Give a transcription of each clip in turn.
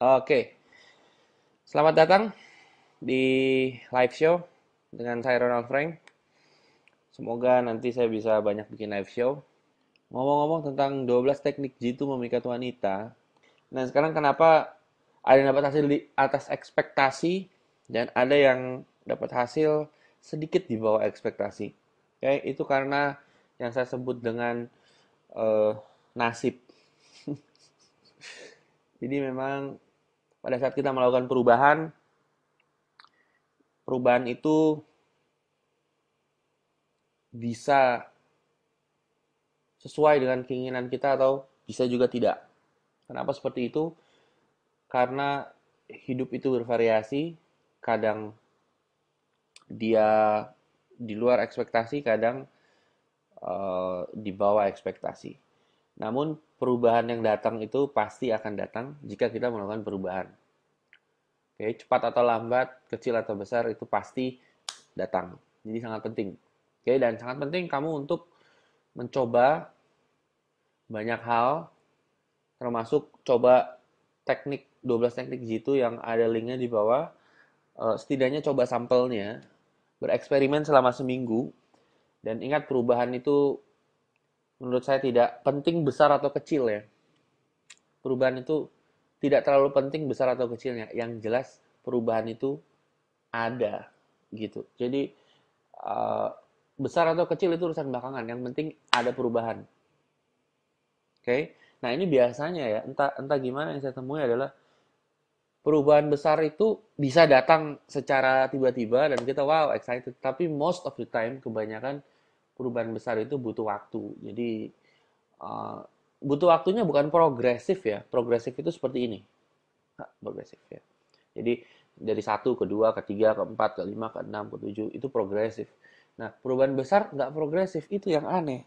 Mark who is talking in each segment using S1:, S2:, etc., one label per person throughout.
S1: Oke, selamat datang di live show dengan saya Ronald Frank. Semoga nanti saya bisa banyak bikin live show. Ngomong-ngomong tentang 12 teknik jitu memikat wanita. Nah, sekarang kenapa ada yang dapat hasil di atas ekspektasi dan ada yang dapat hasil sedikit di bawah ekspektasi. Oke, itu karena yang saya sebut dengan eh, nasib. Jadi memang pada saat kita melakukan perubahan, perubahan itu bisa sesuai dengan keinginan kita atau bisa juga tidak. Kenapa seperti itu? Karena hidup itu bervariasi, kadang dia di luar ekspektasi, kadang di bawah ekspektasi. Namun perubahan yang datang itu pasti akan datang jika kita melakukan perubahan. Oke, cepat atau lambat, kecil atau besar itu pasti datang. Jadi sangat penting. Oke, dan sangat penting kamu untuk mencoba banyak hal termasuk coba teknik 12 teknik jitu yang ada linknya di bawah. Setidaknya coba sampelnya, bereksperimen selama seminggu, dan ingat perubahan itu menurut saya tidak penting besar atau kecil ya. Perubahan itu tidak terlalu penting besar atau kecilnya. Yang jelas perubahan itu ada gitu. Jadi uh, besar atau kecil itu urusan belakangan. Yang penting ada perubahan. Oke. Okay? Nah ini biasanya ya, entah gimana yang saya temui adalah perubahan besar itu bisa datang secara tiba-tiba dan kita wow excited. Tapi most of the time kebanyakan perubahan besar itu butuh waktu. Jadi uh, butuh waktunya bukan progresif ya. Progresif itu seperti ini. Progresif ya. Jadi dari satu ke dua, ke tiga, ke empat, ke lima, ke enam, ke tujuh itu progresif. Nah perubahan besar nggak progresif itu yang aneh.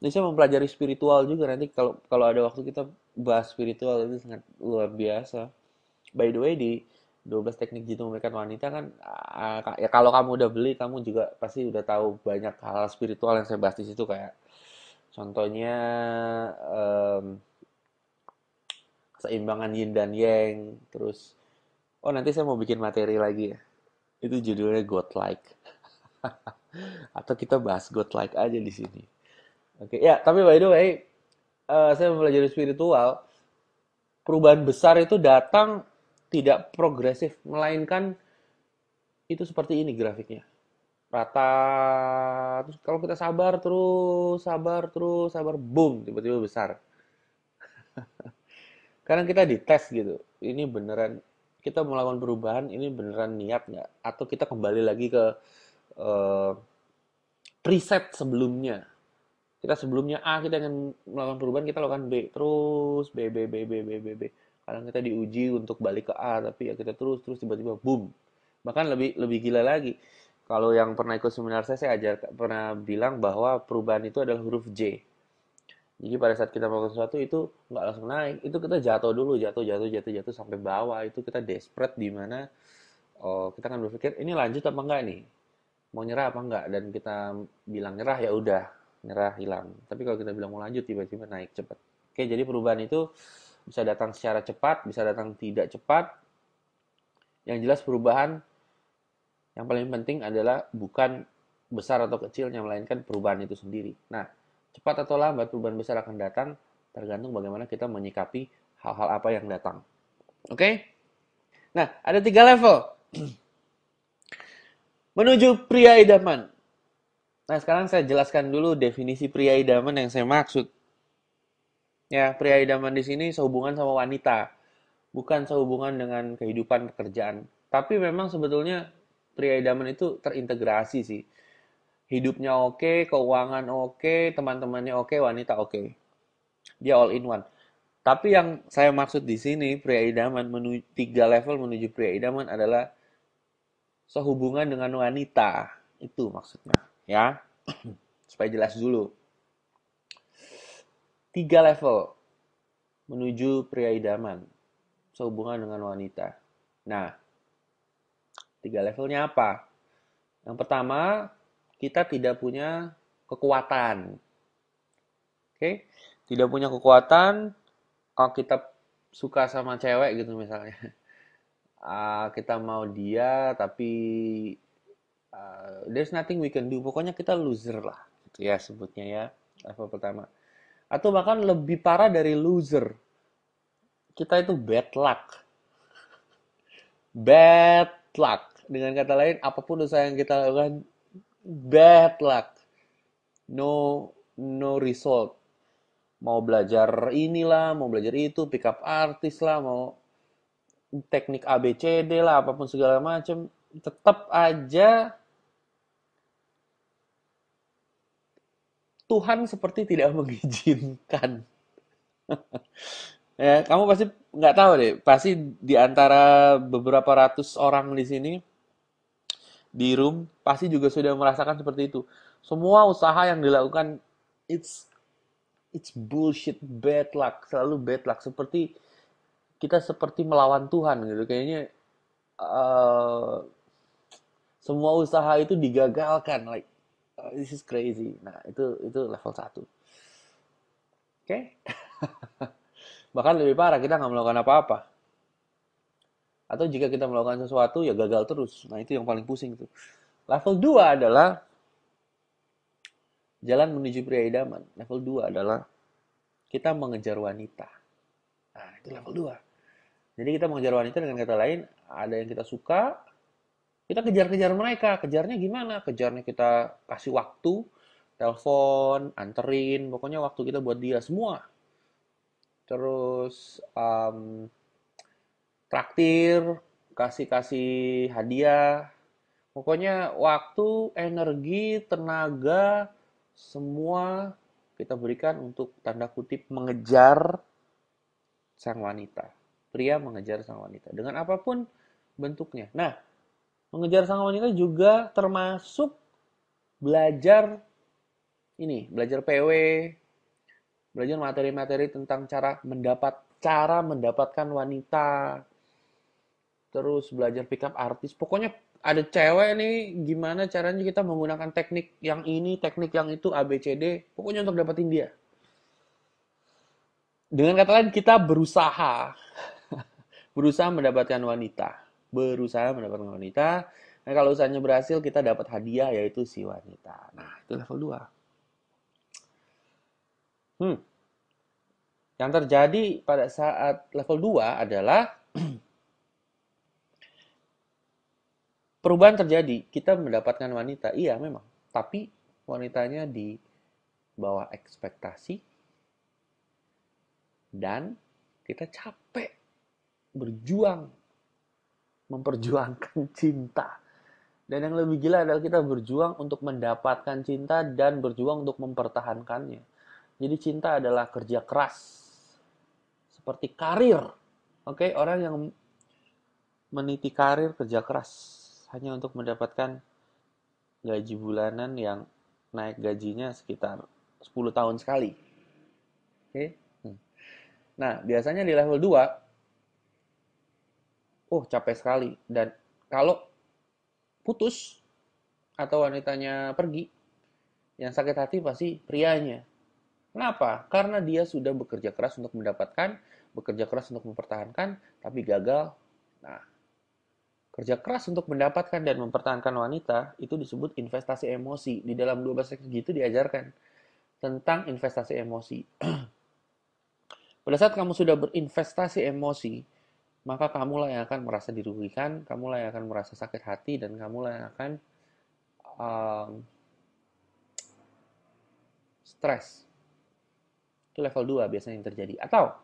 S1: Jadi saya mempelajari spiritual juga nanti kalau kalau ada waktu kita bahas spiritual itu sangat luar biasa. By the way di 12 teknik jitu memikat wanita kan ya kalau kamu udah beli kamu juga pasti udah tahu banyak hal spiritual yang saya bahas di situ kayak contohnya em, keseimbangan yin dan yang terus oh nanti saya mau bikin materi lagi ya itu judulnya godlike atau kita bahas godlike aja di sini. Oke ya tapi by the way saya mempelajari spiritual perubahan besar itu datang tidak progresif melainkan itu seperti ini grafiknya rata terus kalau kita sabar terus sabar boom tiba-tiba besar karena kita dites gitu ini beneran kita melakukan perubahan ini beneran niat nggak atau kita kembali lagi ke eh, preset sebelumnya kita sebelumnya A kita ingin melakukan perubahan kita lakukan B terus B kadang kita diuji untuk balik ke A tapi ya kita terus terus tiba-tiba boom bahkan lebih lebih gila lagi kalau yang pernah ikut seminar saya ajar pernah bilang bahwa perubahan itu adalah huruf J. Jadi pada saat kita melakukan sesuatu itu nggak langsung naik, itu kita jatuh dulu, jatuh sampai bawah. Itu kita desperate di mana kita akan berpikir ini lanjut apa enggak nih, mau nyerah apa enggak, dan kita bilang nyerah ya udah, nyerah hilang. Tapi kalau kita bilang mau lanjut tiba-tiba naik cepat. Oke, jadi perubahan itu bisa datang secara cepat, bisa datang tidak cepat. Yang jelas perubahan yang paling penting adalah bukan besar atau kecilnya, melainkan perubahan itu sendiri. Nah, cepat atau lambat perubahan besar akan datang, tergantung bagaimana kita menyikapi hal-hal apa yang datang. Oke? Nah, ada 3 level menuju pria idaman. Nah, sekarang saya jelaskan dulu definisi pria idaman yang saya maksud. Ya, pria idaman di sini sehubungan sama wanita, bukan sehubungan dengan kehidupan pekerjaan. Tapi memang sebetulnya pria idaman itu terintegrasi sih. Hidupnya oke, keuangan oke, teman-temannya oke, wanita oke. Dia all in one. Tapi yang saya maksud di sini pria idaman menuju 3 level menuju pria idaman adalah sehubungan dengan wanita. Itu maksudnya, ya. Supaya jelas dulu. 3 level menuju pria idaman sehubungan dengan wanita. Nah, 3 levelnya apa? Yang pertama, kita tidak punya kekuatan. Oke, tidak punya kekuatan, kalau kita suka sama cewek gitu misalnya. Kita mau dia tapi there's nothing we can do. Pokoknya kita loser lah, gitu ya sebutnya ya, level pertama. Atau bahkan lebih parah dari loser, kita itu bad luck. Bad luck. Dengan kata lain, apapun usaha yang kita lakukan, bad luck. No, no result. Mau belajar inilah, mau belajar itu, pick up artist lah, mau teknik ABCD lah, apapun segala macam, tetap aja Tuhan seperti tidak mengizinkan. Ya, kamu pasti nggak tahu deh. Pasti di antara beberapa ratus orang di sini di room pasti juga sudah merasakan seperti itu. Semua usaha yang dilakukan it's it's bullshit, bad luck, selalu bad luck. Seperti kita seperti melawan Tuhan gitu. Kayaknya eh, semua usaha itu digagalkan. Like this is crazy. Nah itu level satu. Oke? Okay? Bahkan lebih parah kita nggak melakukan apa-apa. Atau jika kita melakukan sesuatu ya gagal terus. Nah, itu yang paling pusing tuh. Level 2 adalah jalan menuju pria idaman. Level 2 adalah kita mengejar wanita. Nah, itu level 2. Jadi kita mengejar wanita dengan kata lain, ada yang kita suka, kita kejar-kejar mereka. Kejarnya gimana? Kejarnya kita kasih waktu, telepon, anterin, pokoknya waktu kita buat dia semua. Terus traktir, kasih-kasih hadiah. Pokoknya waktu, energi, tenaga, semua kita berikan untuk tanda kutip mengejar sang wanita. Pria mengejar sang wanita dengan apapun bentuknya. Nah, mengejar sang wanita juga termasuk belajar ini, belajar PW, belajar materi-materi tentang cara mendapatkan wanita, terus belajar pick up artis. Pokoknya ada cewek nih, gimana caranya kita menggunakan teknik yang ini, teknik yang itu, A, B, C, D. Pokoknya untuk dapetin dia. Dengan kata lain, kita berusaha. Berusaha mendapatkan wanita. Berusaha mendapatkan wanita. Nah, kalau usahanya berhasil, kita dapat hadiah, yaitu si wanita. Nah, itu level 2. Hmm. Yang terjadi pada saat level 2 adalah perubahan terjadi. Kita mendapatkan wanita, iya memang. Tapi wanitanya di bawah ekspektasi dan kita capek berjuang memperjuangkan cinta. Dan yang lebih gila adalah kita berjuang untuk mendapatkan cinta dan berjuang untuk mempertahankannya. Jadi cinta adalah kerja keras. Seperti karir. Oke, orang yang meniti karir kerja keras hanya untuk mendapatkan gaji bulanan yang naik gajinya sekitar 10 tahun sekali. Oke. Nah, biasanya di level 2, capek sekali. Dan kalau putus atau wanitanya pergi, yang sakit hati pasti prianya. Kenapa? Karena dia sudah bekerja keras untuk mendapatkan, bekerja keras untuk mempertahankan, tapi gagal. Nah, kerja keras untuk mendapatkan dan mempertahankan wanita itu disebut investasi emosi. Di dalam 12 strategi itu diajarkan tentang investasi emosi. Pada saat kamu sudah berinvestasi emosi, maka kamulah yang akan merasa dirugikan, kamulah yang akan merasa sakit hati, dan kamulah yang akan um, stres. Itu level 2 biasanya yang terjadi. Atau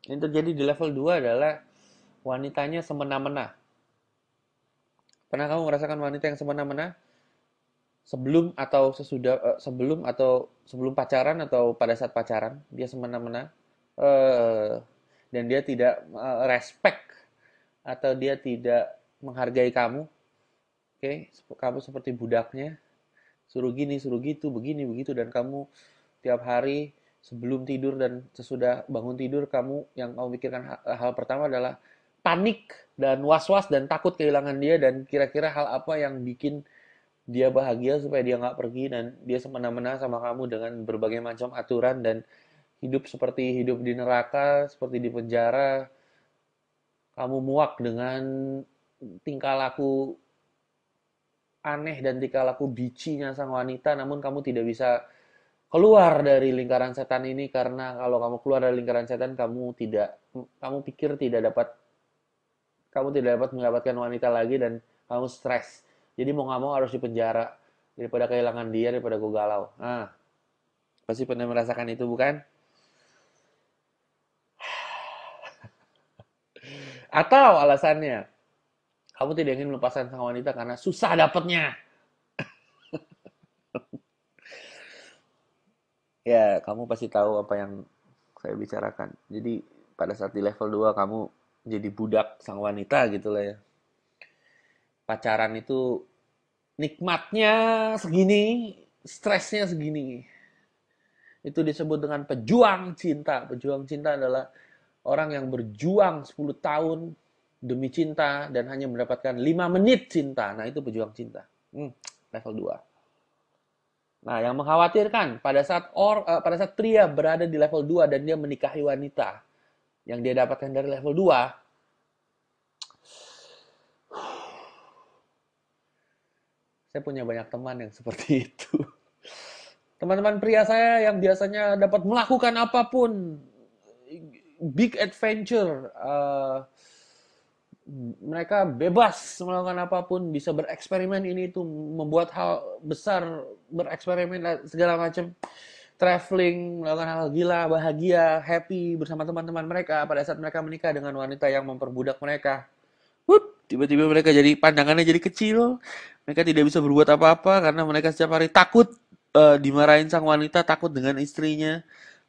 S1: yang terjadi di level 2 adalah wanitanya semena-mena. Pernah kamu merasakan wanita yang semena-mena? Sebelum pacaran atau pada saat pacaran dia semena-mena, eh, dan dia tidak respect atau dia tidak menghargai kamu. Oke, kamu seperti budaknya, suruh gini suruh gitu, begini begitu, dan kamu tiap hari sebelum tidur dan sesudah bangun tidur, kamu yang kamu pikirkan hal pertama adalah panik dan was-was dan takut kehilangan dia, dan kira-kira hal apa yang bikin dia bahagia supaya dia nggak pergi dan dia semena-mena sama kamu dengan berbagai macam aturan dan hidup seperti hidup di neraka, seperti di penjara, kamu muak dengan tingkah laku aneh dan tingkah laku bicinya sang wanita, namun kamu tidak bisa keluar dari lingkaran setan ini karena kalau kamu keluar dari lingkaran setan, kamu pikir kamu tidak dapat mendapatkan wanita lagi dan kamu stres. Jadi mau nggak mau harus di penjara daripada kehilangan dia, daripada gue galau. Nah, pasti pernah merasakan itu bukan? Atau alasannya kamu tidak ingin melepaskan sang wanita karena susah dapetnya. Ya, kamu pasti tahu apa yang saya bicarakan. Jadi pada saat di level 2 kamu jadi budak sang wanita gitu lah ya. Pacaran itu nikmatnya segini, stresnya segini. Itu disebut dengan pejuang cinta. Pejuang cinta adalah orang yang berjuang 10 tahun demi cinta dan hanya mendapatkan 5 menit cinta. Nah, itu pejuang cinta. Level 2. Nah, yang mengkhawatirkan pada saat pria berada di level 2 dan dia menikahi wanita yang dia dapatkan dari level 2, saya punya banyak teman yang seperti itu. Teman-teman pria saya yang biasanya dapat melakukan apapun, big adventure, mereka bebas melakukan apapun, bisa bereksperimen ini itu, membuat hal besar, bereksperimen segala macam, traveling, melakukan hal gila, bahagia, happy bersama teman-teman mereka pada saat mereka menikah dengan wanita yang memperbudak mereka. Tiba-tiba mereka jadi pandangannya jadi kecil, mereka tidak bisa berbuat apa-apa karena mereka setiap hari takut dimarahin sang wanita, takut dengan istrinya.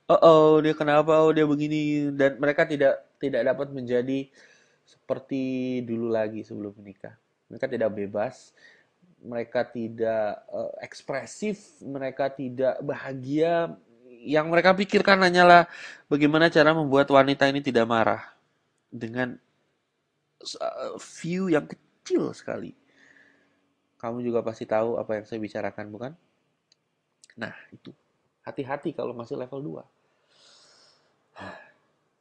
S1: Oh, dia kenapa? Oh, dia begini, dan mereka tidak dapat menjadi seperti dulu lagi sebelum menikah. Mereka tidak bebas, mereka tidak ekspresif, mereka tidak bahagia. Yang mereka pikirkan hanyalah bagaimana cara membuat wanita ini tidak marah dengan view yang kecil sekali. Kamu juga pasti tahu apa yang saya bicarakan, bukan? Nah, itu. Hati-hati kalau masih level 2.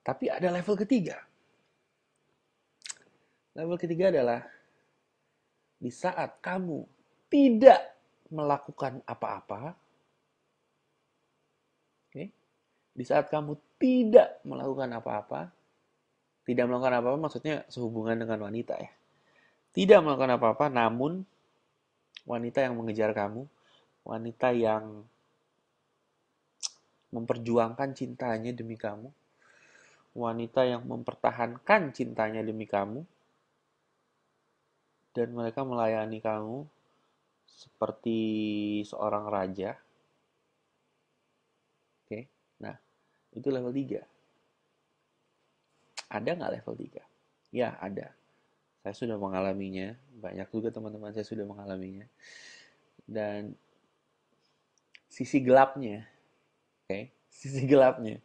S1: Tapi ada level ketiga. Level ketiga adalah di saat kamu tidak melakukan apa-apa, okay? Di saat kamu tidak melakukan apa-apa, tidak melakukan apa-apa maksudnya sehubungan dengan wanita ya. Tidak melakukan apa-apa, namun wanita yang mengejar kamu, wanita yang memperjuangkan cintanya demi kamu, wanita yang mempertahankan cintanya demi kamu, dan mereka melayani kamu seperti seorang raja. Oke, nah itu level 3. Ada nggak level 3? Ya, ada. Saya sudah mengalaminya. Banyak juga teman-teman saya sudah mengalaminya. Dan sisi gelapnya, oke, sisi gelapnya.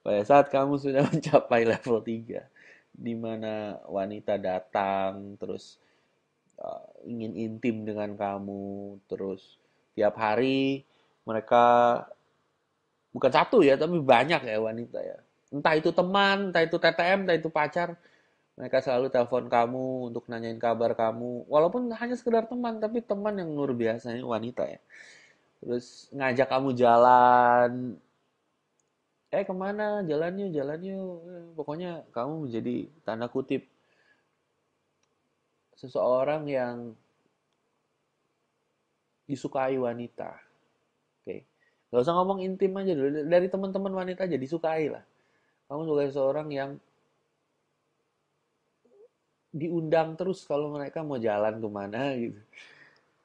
S1: Pada saat kamu sudah mencapai level 3, di mana wanita datang, terus ingin intim dengan kamu, terus tiap hari mereka bukan satu ya, tapi banyak ya wanita ya. Entah itu teman, entah itu TTM, entah itu pacar, mereka selalu telepon kamu untuk nanyain kabar kamu. Walaupun hanya sekedar teman, tapi teman yang luar biasa ini wanita ya. Terus ngajak kamu jalan. Kemana? Jalan yuk, jalan yuk. Pokoknya kamu menjadi tanda kutip seseorang yang disukai wanita. Oke. Gak usah ngomong intim aja dulu. Dari teman-teman wanita aja disukai lah. Kamu sebagai seorang yang diundang terus kalau mereka mau jalan kemana gitu.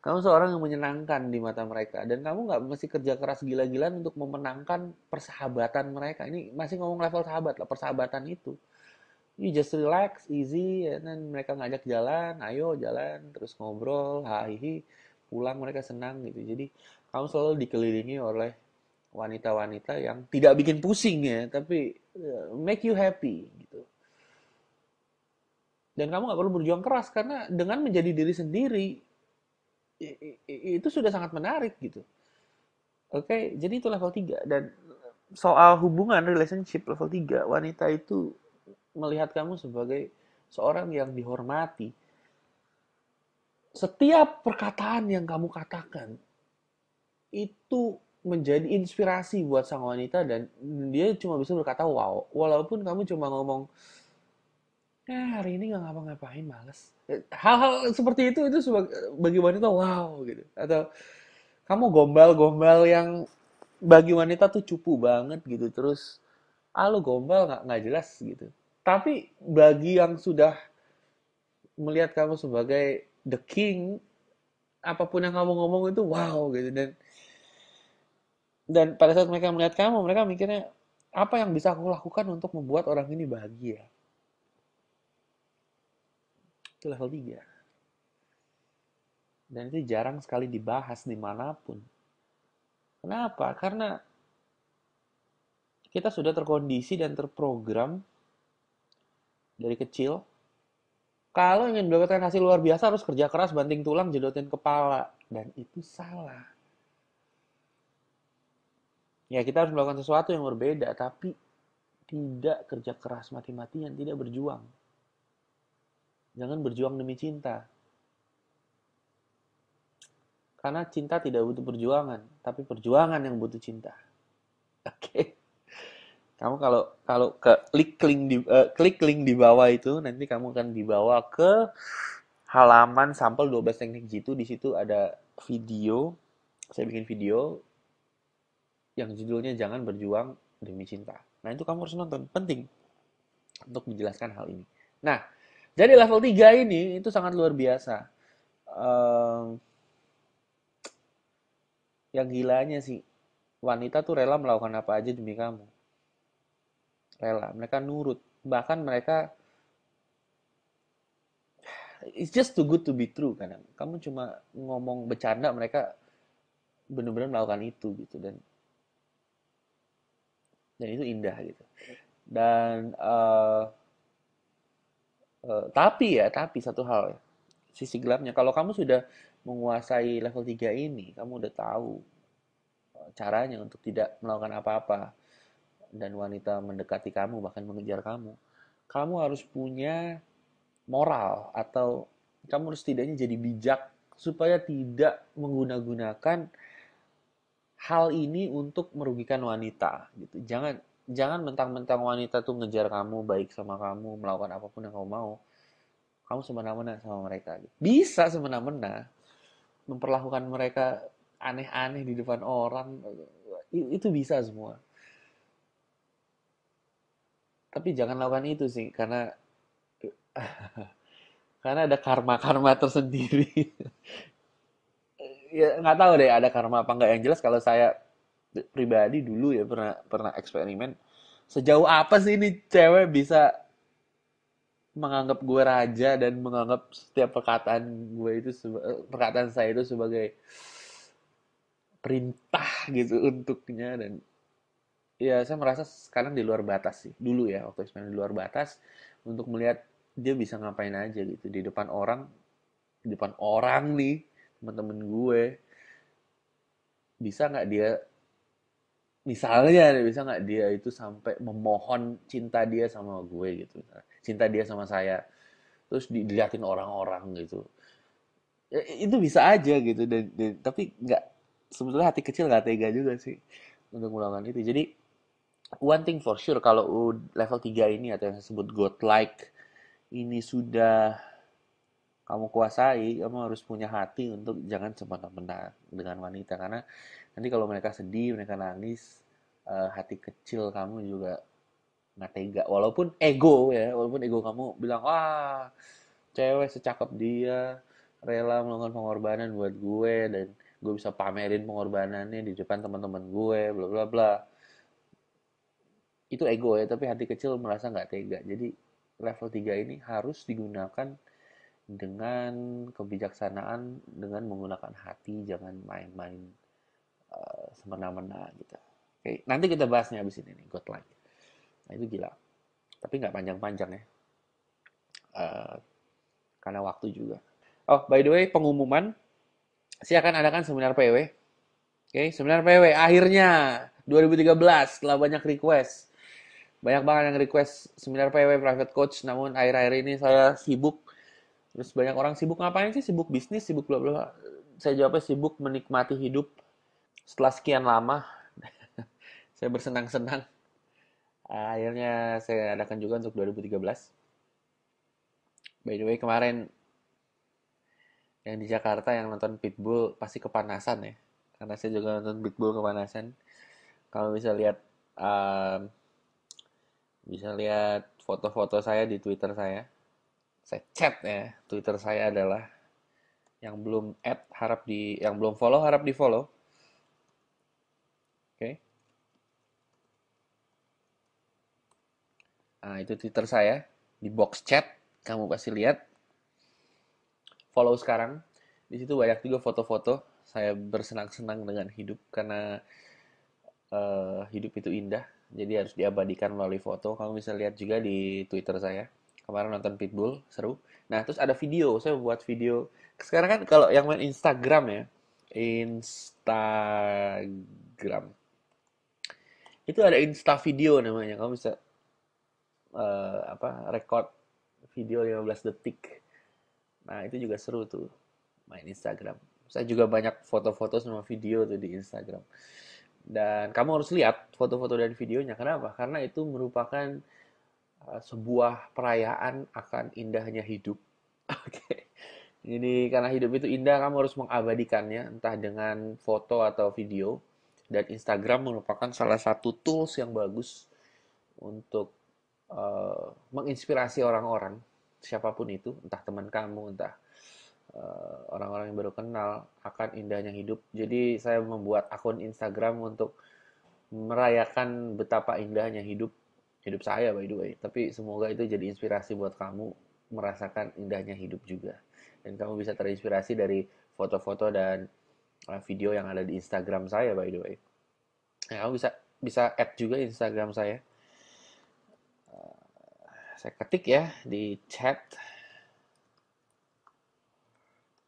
S1: Kamu seorang yang menyenangkan di mata mereka. Dan kamu nggak mesti kerja keras gila-gilaan untuk memenangkan persahabatan mereka. Ini masih ngomong level sahabat lah, persahabatan itu. You just relax, easy, dan mereka ngajak jalan, ayo jalan, terus ngobrol, hahihi, pulang mereka senang gitu. Jadi kamu selalu dikelilingi oleh wanita-wanita yang tidak bikin pusing ya, tapi make you happy gitu. Dan kamu nggak perlu berjuang keras karena dengan menjadi diri sendiri itu sudah sangat menarik gitu. Oke, jadi itu level 3 dan soal hubungan relationship level 3, wanita itu melihat kamu sebagai seorang yang dihormati. Setiap perkataan yang kamu katakan itu menjadi inspirasi buat sang wanita dan dia cuma bisa berkata wow. Walaupun kamu cuma ngomong, hari ini nggak ngapa-ngapain, males. Hal-hal seperti itu bagi wanita wow gitu. Atau kamu gombal-gombal yang bagi wanita tuh cupu banget gitu. Terus, lu gombal nggak jelas gitu. Tapi bagi yang sudah melihat kamu sebagai the king, apapun yang kamu ngomong itu wow gitu. Dan pada saat mereka melihat kamu, mereka mikirnya, apa yang bisa aku lakukan untuk membuat orang ini bahagia? Itu level 3. Dan itu jarang sekali dibahas dimanapun. Kenapa? Karena kita sudah terkondisi dan terprogram dari kecil. Kalau ingin mendapatkan hasil luar biasa harus kerja keras, banting tulang, jedotin kepala. Dan itu salah. Ya kita harus melakukan sesuatu yang berbeda, tapi tidak kerja keras mati-matian, tidak berjuang. Jangan berjuang demi cinta. Karena cinta tidak butuh perjuangan, tapi perjuangan yang butuh cinta. Oke. Okay. Kamu kalau kalau ke klik link di bawah itu nanti kamu akan dibawa ke halaman sampel 12 teknik jitu. Di situ ada video. Saya bikin video yang judulnya Jangan Berjuang Demi Cinta. Nah, itu kamu harus nonton. Penting untuk menjelaskan hal ini. Nah, jadi level 3 ini itu sangat luar biasa. Ehm, yang gilanya sih, wanita tuh rela melakukan apa aja demi kamu. Rela, mereka nurut. Bahkan mereka, it's just too good to be true kadang. Kamu cuma ngomong bercanda, mereka benar-benar melakukan itu gitu. Dan itu indah gitu. Dan tapi satu hal ya, sisi gelapnya, kalau kamu sudah menguasai level 3 ini, kamu udah tahu caranya untuk tidak melakukan apa-apa dan wanita mendekati kamu bahkan mengejar kamu. Kamu harus punya moral atau kamu harus setidaknya jadi bijak supaya tidak menggunakan hal ini untuk merugikan wanita gitu. Jangan jangan mentang-mentang wanita tuh ngejar kamu, baik sama kamu, melakukan apapun yang kamu mau, kamu semena-mena sama mereka gitu. Bisa semena-mena memperlakukan mereka aneh-aneh di depan orang, itu bisa semua. Tapi jangan lakukan itu sih, karena ada karma-karma tersendiri. Ya nggak tahu deh ada karma apa nggak. Yang jelas kalau saya pribadi dulu ya pernah pernah eksperimen, sejauh apa sih ini cewek bisa menganggap gue raja dan menganggap setiap perkataan gue itu perkataan saya itu sebagai perintah gitu untuknya. Dan ya saya merasa sekarang di luar batas sih dulu ya, waktu eksperimen di luar batas untuk melihat dia bisa ngapain aja gitu di depan orang nih, teman-teman gue, bisa nggak dia, misalnya bisa nggak dia itu sampai memohon cinta dia sama gue gitu, cinta dia sama saya, terus diliatin orang-orang gitu. Ya, itu bisa aja gitu. Tapi nggak, sebetulnya hati kecil nggak tega juga sih untuk melakukan itu. Jadi one thing for sure, kalau level 3 ini atau yang disebut godlike ini sudah kamu kuasai, kamu harus punya hati untuk jangan semena-mena dengan wanita. Karena nanti kalau mereka sedih, mereka nangis, hati kecil kamu juga nggak tega. Walaupun ego kamu bilang, wah, cewek secakep dia, rela melakukan pengorbanan buat gue, dan gue bisa pamerin pengorbanannya di depan teman-teman gue, bla bla bla. Itu ego ya, tapi hati kecil merasa nggak tega. Jadi level 3 ini harus digunakan dengan kebijaksanaan, dengan menggunakan hati, jangan main-main semena-mena gitu. Oke, nanti kita bahasnya abis ini nih, godlike. Nah itu gila. Tapi nggak panjang-panjang ya, eh, karena waktu juga. Oh, by the way, pengumuman, saya akan adakan seminar PW. Oke, seminar PW akhirnya. 2013 setelah banyak request. Banyak banget yang request seminar PW private coach, namun akhir-akhir ini saya sibuk. Terus banyak orang sibuk ngapain sih? Sibuk bisnis, sibuk bla bla. Saya jawabnya sibuk menikmati hidup. Setelah sekian lama, saya bersenang-senang. Akhirnya saya adakan juga untuk 2013. By the way, kemarin yang di Jakarta yang nonton Pitbull pasti kepanasan ya. Karena saya juga nonton Pitbull kepanasan. Kalau bisa lihat foto-foto saya di Twitter saya. Saya chat ya. Twitter saya adalah yang belum yang belum follow harap di follow. Oke. Okay. Nah, itu Twitter saya di box chat. Kamu pasti lihat. Follow sekarang. Di situ banyak juga foto-foto saya bersenang-senang dengan hidup karena hidup itu indah. Jadi harus diabadikan melalui foto. Kamu bisa lihat juga di Twitter saya. Kemarin nonton Pitbull, seru. Nah, terus ada video. Saya buat video. Sekarang kan kalau yang main Instagram ya. Instagram. Itu ada Insta video namanya. Kamu bisa record video 15 detik. Nah, itu juga seru tuh main Instagram. Saya juga banyak foto-foto sama video tuh di Instagram. Dan kamu harus lihat foto-foto dan videonya. Kenapa? Karena itu merupakan sebuah perayaan akan indahnya hidup. Oke. Jadi karena hidup itu indah, kamu harus mengabadikannya entah dengan foto atau video. Dan Instagram merupakan salah satu tools yang bagus untuk menginspirasi orang-orang, siapapun itu, entah teman kamu, entah orang-orang yang baru kenal akan indahnya hidup. Jadi saya membuat akun Instagram untuk merayakan betapa indahnya hidup saya by the way. Tapi semoga itu jadi inspirasi buat kamu merasakan indahnya hidup juga. Dan kamu bisa terinspirasi dari foto-foto dan video yang ada di Instagram saya by the way. Nah, kamu bisa bisa add juga Instagram saya. Saya ketik ya di chat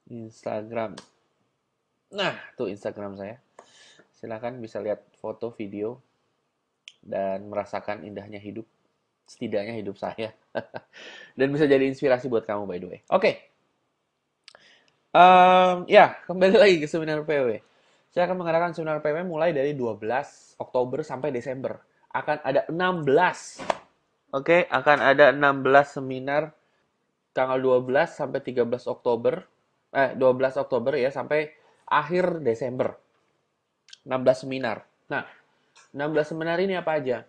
S1: Instagram. Nah, tuh Instagram saya. Silakan bisa lihat foto, video, dan merasakan indahnya hidup. Setidaknya hidup saya. Dan bisa jadi inspirasi buat kamu by the way. Oke. Ya, kembali lagi ke seminar PW. Saya akan mengadakan seminar PW mulai dari 12 Oktober sampai Desember. Akan ada 16. Oke, akan ada 16 seminar tanggal 12 sampai 13 Oktober. 12 Oktober ya sampai akhir Desember. 16 seminar. Nah, 16 seminar ini apa aja?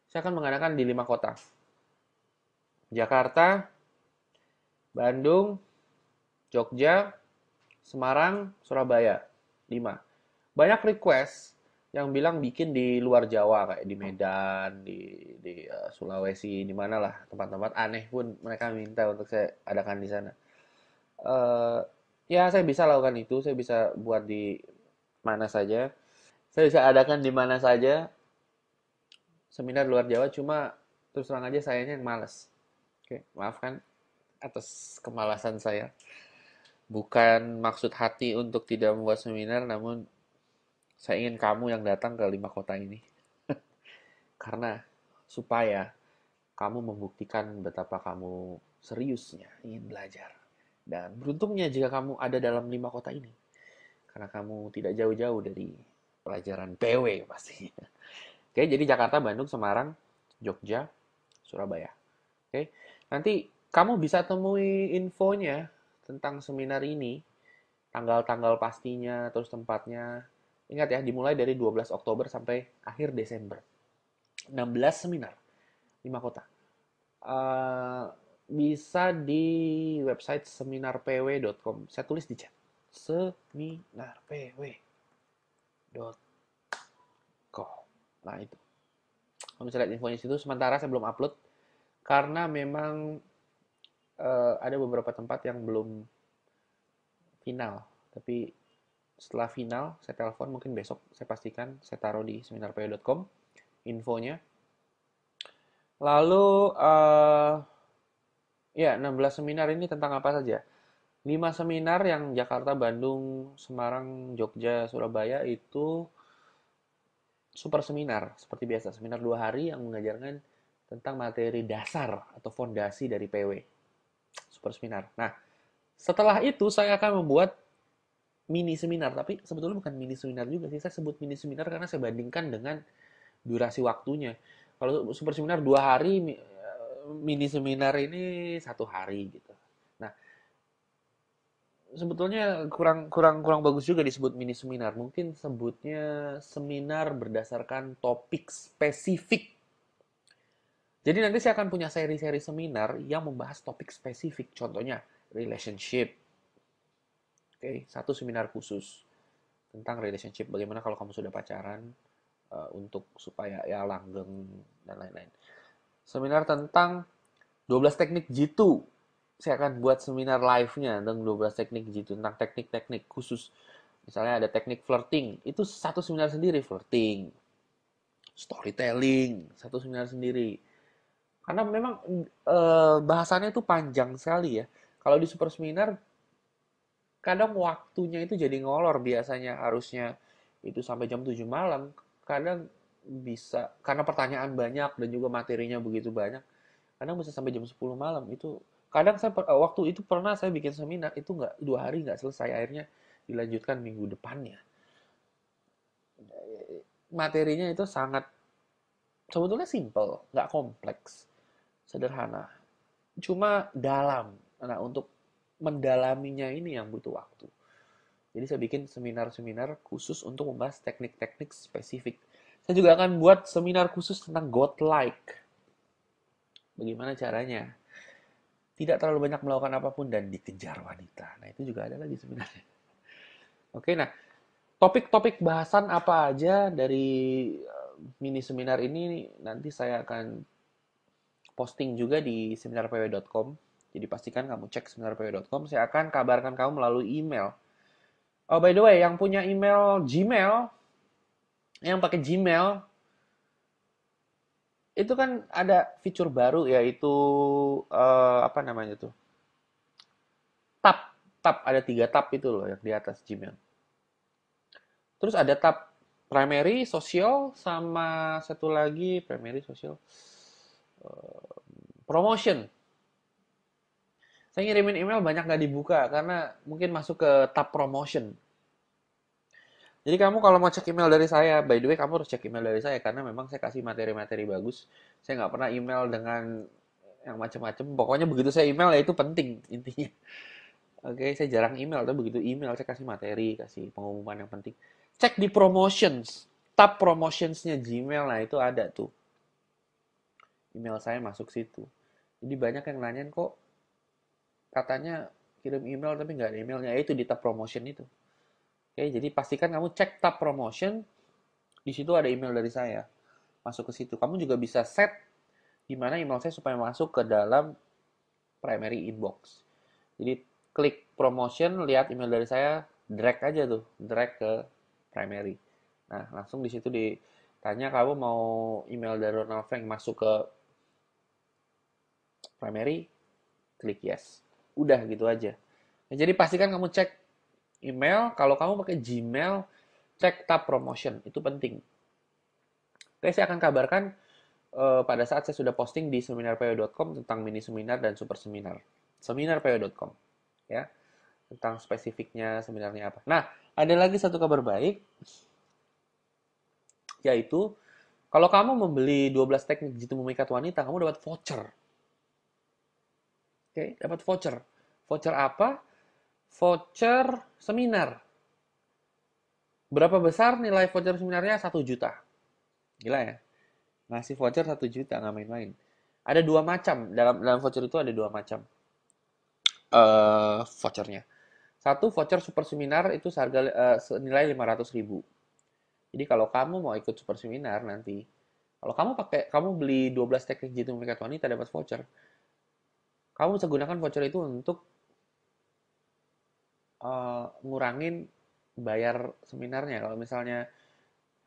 S1: Saya akan mengadakan di 5 kota. Jakarta, Bandung, Jogja, Semarang, Surabaya. 5. Banyak request yang bilang bikin di luar Jawa kayak di Medan, di Sulawesi, di mana lah tempat-tempat aneh pun mereka minta untuk saya adakan di sana. Eh ya saya bisa lakukan itu, saya bisa buat di mana saja. Saya bisa adakan di mana saja seminar luar Jawa, cuma terus terang aja sayanya yang males. Oke, maafkan atas kemalasan saya. Bukan maksud hati untuk tidak membuat seminar, namun saya ingin kamu yang datang ke 5 kota ini. Karena supaya kamu membuktikan betapa kamu seriusnya ingin belajar. Dan beruntungnya jika kamu ada dalam 5 kota ini. Karena kamu tidak jauh-jauh dari pelajaran PW pastinya. Oke, jadi Jakarta, Bandung, Semarang, Jogja, Surabaya. Oke, nanti kamu bisa temui infonya tentang seminar ini, tanggal-tanggal pastinya, terus tempatnya. Ingat ya, dimulai dari 12 Oktober sampai akhir Desember. 16 seminar, 5 kota. Eh, bisa di website seminarpw.com. Saya tulis di chat. Seminarpw.com. Nah, itu. Kamu bisa lihat infonya di situ. Sementara saya belum upload karena memang ada beberapa tempat yang belum final. Tapi setelah final, saya telepon mungkin besok. Saya pastikan saya taruh di seminarpw.com infonya. Lalu, ya 16 seminar ini tentang apa saja? 5 seminar yang Jakarta, Bandung, Semarang, Jogja, Surabaya itu super seminar, seperti biasa, seminar 2 hari yang mengajarkan tentang materi dasar atau fondasi dari PW. Super seminar. Nah, setelah itu saya akan membuat mini seminar, tapi sebetulnya bukan mini seminar juga sih. Saya sebut mini seminar karena saya bandingkan dengan durasi waktunya. Kalau super seminar 2 hari, mini seminar ini 1 hari gitu. Nah, sebetulnya kurang kurang kurang bagus juga disebut mini seminar. Mungkin sebutnya seminar berdasarkan topik spesifik. Jadi nanti saya akan punya seri-seri seminar yang membahas topik spesifik. Contohnya relationship. Oke, satu seminar khusus tentang relationship. Bagaimana kalau kamu sudah pacaran untuk supaya ya langgeng dan lain-lain. Seminar tentang 12 teknik jitu. Saya akan buat seminar live-nya tentang 12 teknik jitu, tentang teknik-teknik khusus. Misalnya ada teknik flirting, itu satu seminar sendiri, flirting. Storytelling, satu seminar sendiri. Karena memang bahasannya itu panjang sekali ya. Kalau di super seminar, kadang waktunya itu jadi ngolor. Biasanya harusnya itu sampai jam 7 malam. Kadang bisa, karena pertanyaan banyak dan juga materinya begitu banyak. Kadang bisa sampai jam 10 malam. Itu kadang saya waktu itu pernah saya bikin seminar, itu nggak 2 hari nggak selesai. Akhirnya dilanjutkan minggu depannya. Materinya itu sangat sebetulnya simple, nggak kompleks, sederhana. Cuma dalam. Nah, untuk mendalaminya ini yang butuh waktu. Jadi saya bikin seminar-seminar khusus untuk membahas teknik-teknik spesifik. Saya juga akan buat seminar khusus tentang godlike. Bagaimana caranya? Tidak terlalu banyak melakukan apapun dan dikejar wanita. Nah, itu juga ada lagi sebenarnya. Oke, nah, topik-topik bahasan apa aja dari mini seminar ini nanti saya akan posting juga di seminarpw.com. Jadi pastikan kamu cek seminarpw.com. Saya akan kabarkan kamu melalui email. Oh, by the way, yang punya email Gmail, yang pakai Gmail, itu kan ada fitur baru yaitu apa namanya tuh? Tab, tab ada 3 tab itu loh yang di atas Gmail. Terus ada tab primary, sosial, sama satu lagi primary, sosial, promotion. Saya ngirimin email banyak nggak dibuka karena mungkin masuk ke tab promotion. Jadi kamu kalau mau cek email dari saya, by the way kamu harus cek email dari saya karena memang saya kasih materi-materi bagus. Saya nggak pernah email dengan yang macam-macam. Pokoknya begitu saya email ya itu penting intinya. Oke, saya jarang email, tapi begitu email saya kasih materi, kasih pengumuman yang penting. Cek di promotions, tab promotionsnya Gmail, nah itu ada tuh. Email saya masuk situ. Jadi banyak yang nanyain kok katanya kirim email tapi nggak ada emailnya. Ya itu di tab promotion itu. Oke, jadi pastikan kamu cek tab promotion. Di situ ada email dari saya. Masuk ke situ. Kamu juga bisa set di mana email saya supaya masuk ke dalam primary inbox. Jadi klik promotion, lihat email dari saya, drag aja tuh, drag ke primary. Nah, langsung di situ ditanya kamu mau email dari Ronald Frank masuk ke primary, klik yes. Udah gitu aja. Nah, jadi pastikan kamu cek email, kalau kamu pakai Gmail, cek tab promotion, itu penting. Oke, saya akan kabarkan pada saat saya sudah posting di seminarpw.com tentang mini seminar dan super seminar. Seminarpw.com ya, tentang spesifiknya seminarnya apa. Nah, ada lagi satu kabar baik, yaitu kalau kamu membeli 12 teknik jitu memikat wanita, kamu dapat voucher. Oke, dapat voucher. Voucher apa? Voucher seminar. Berapa besar nilai voucher seminarnya? 1 juta. Gila ya? Ngasih voucher 1 juta, nggak main-main. Ada 2 macam. Dalam voucher itu ada 2 macam vouchernya. Satu voucher super seminar itu seharga senilai 500.000. Jadi kalau kamu mau ikut super seminar nanti, kalau kamu beli 12 teknik jitu memikat wanita dapat voucher, kamu bisa gunakan voucher itu untuk ngurangin bayar seminarnya. Kalau misalnya,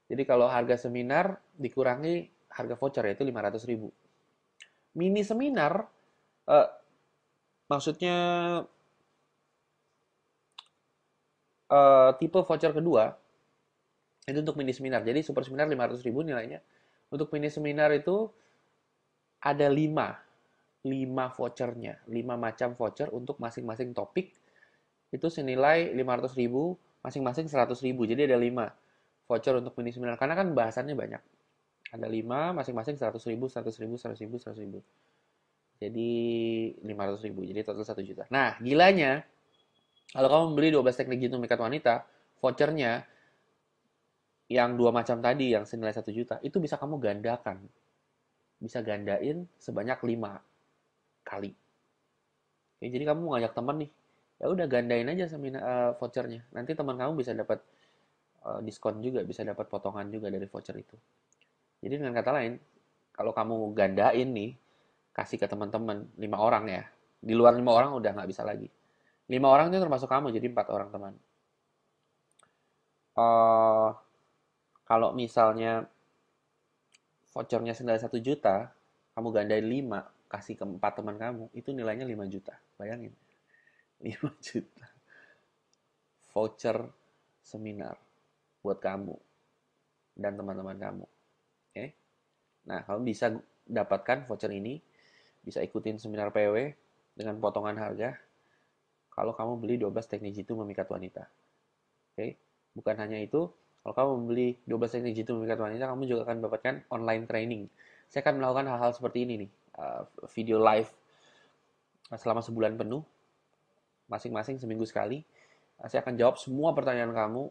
S1: jadi kalau harga seminar dikurangi harga voucher yaitu 500.000. Mini seminar, eh, maksudnya tipe voucher kedua, Itu untuk mini seminar. Jadi super seminar 500.000 nilainya. Untuk mini seminar itu ada 5 vouchernya, 5 macam voucher untuk masing-masing topik. Itu senilai 500.000, masing-masing 100.000. Jadi ada 5 voucher untuk mini seminar. Karena kan bahasannya banyak. Ada 5, masing-masing 100.000, 100.000, 100.000, 100.000. Jadi 500.000. Jadi total 1 juta. Nah, gilanya, kalau kamu beli 12 teknik jitu memikat wanita, vouchernya yang 2 macam tadi, yang senilai 1 juta, itu bisa kamu gandakan. Bisa gandain sebanyak 5 kali. Oke, jadi kamu ngajak teman nih, ya udah gandain aja vouchernya. Nanti teman kamu bisa dapat diskon juga, bisa dapat potongan juga dari voucher itu. Jadi dengan kata lain, kalau kamu gandain nih, kasih ke teman-teman 5 orang ya. Di luar 5 orang udah nggak bisa lagi. 5 orang itu termasuk kamu, jadi 4 orang teman. Eh Kalau misalnya vouchernya senilai 1 juta, kamu gandain 5, kasih ke 4 teman kamu, itu nilainya 5 juta. Bayangin, 5 juta voucher seminar buat kamu dan teman-teman kamu. Oke? Nah, kamu bisa dapatkan voucher ini, bisa ikutin seminar PW dengan potongan harga kalau kamu beli 12 teknik jitu memikat wanita. Oke? Bukan hanya itu, kalau kamu membeli 12 teknik jitu memikat wanita, kamu juga akan mendapatkan online training. Saya akan melakukan hal-hal seperti ini nih, video live selama sebulan penuh, masing-masing seminggu sekali. Saya akan jawab semua pertanyaan kamu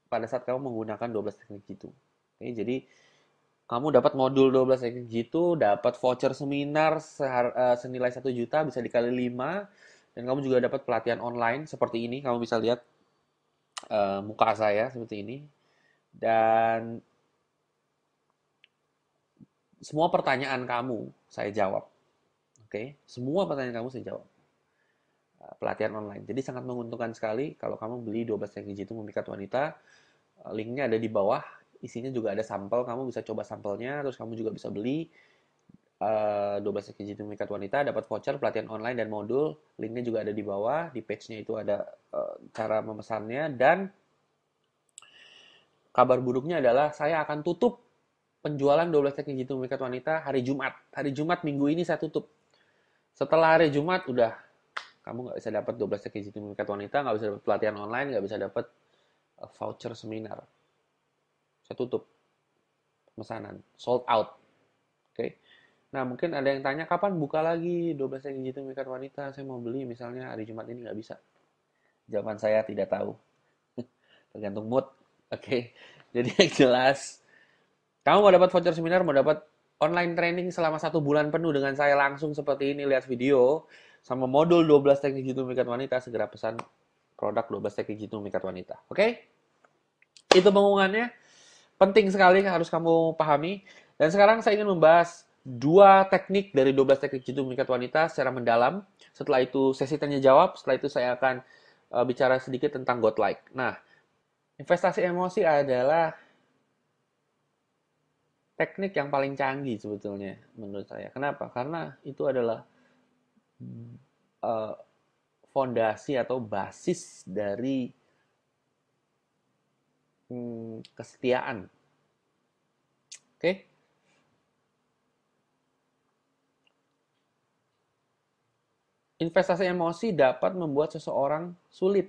S1: pada saat kamu menggunakan 12 teknik jitu. Oke, jadi kamu dapat modul 12 teknik jitu, dapat voucher seminar senilai 1 juta, bisa dikali 5, dan kamu juga dapat pelatihan online seperti ini. Kamu bisa lihat muka saya seperti ini. Dan semua pertanyaan kamu saya jawab. Oke, semua pertanyaan kamu saya jawab. Pelatihan online. Jadi sangat menguntungkan sekali kalau kamu beli 12 teknik jitu memikat wanita. Linknya ada di bawah. Isinya juga ada sampel. Kamu bisa coba sampelnya. Terus kamu juga bisa beli 12 teknik jitu memikat wanita. Dapat voucher, pelatihan online, dan modul. Linknya juga ada di bawah. Di page-nya itu ada cara memesannya. Dan kabar buruknya adalah saya akan tutup penjualan 12 teknik jitu memikat wanita hari Jumat. Hari Jumat minggu ini saya tutup. Setelah hari Jumat udah kamu nggak bisa dapat 12 teknik jitu memikat wanita, nggak bisa dapat pelatihan online, nggak bisa dapat voucher seminar. Saya tutup pemesanan, sold out. Oke. Nah, mungkin ada yang tanya kapan buka lagi 12 teknik jitu memikat wanita? Saya mau beli misalnya hari Jumat ini nggak bisa. Jawaban saya tidak tahu. Tergantung mood. Oke. Jadi yang jelas, kamu mau dapat voucher seminar, mau dapat online training selama 1 bulan penuh dengan saya langsung seperti ini, lihat video, sama modul 12 teknik jitu memikat wanita, segera pesan produk 12 teknik jitu memikat wanita. Oke? Itu pengumumannya. Penting sekali, harus kamu pahami. Dan sekarang saya ingin membahas 2 teknik dari 12 teknik jitu memikat wanita secara mendalam. Setelah itu sesi tanya jawab, setelah itu saya akan bicara sedikit tentang godlike. Nah, investasi emosi adalah teknik yang paling canggih sebetulnya menurut saya. Kenapa? Karena itu adalah uh, fondasi atau basis dari kesetiaan. Oke? Investasi emosi dapat membuat seseorang sulit.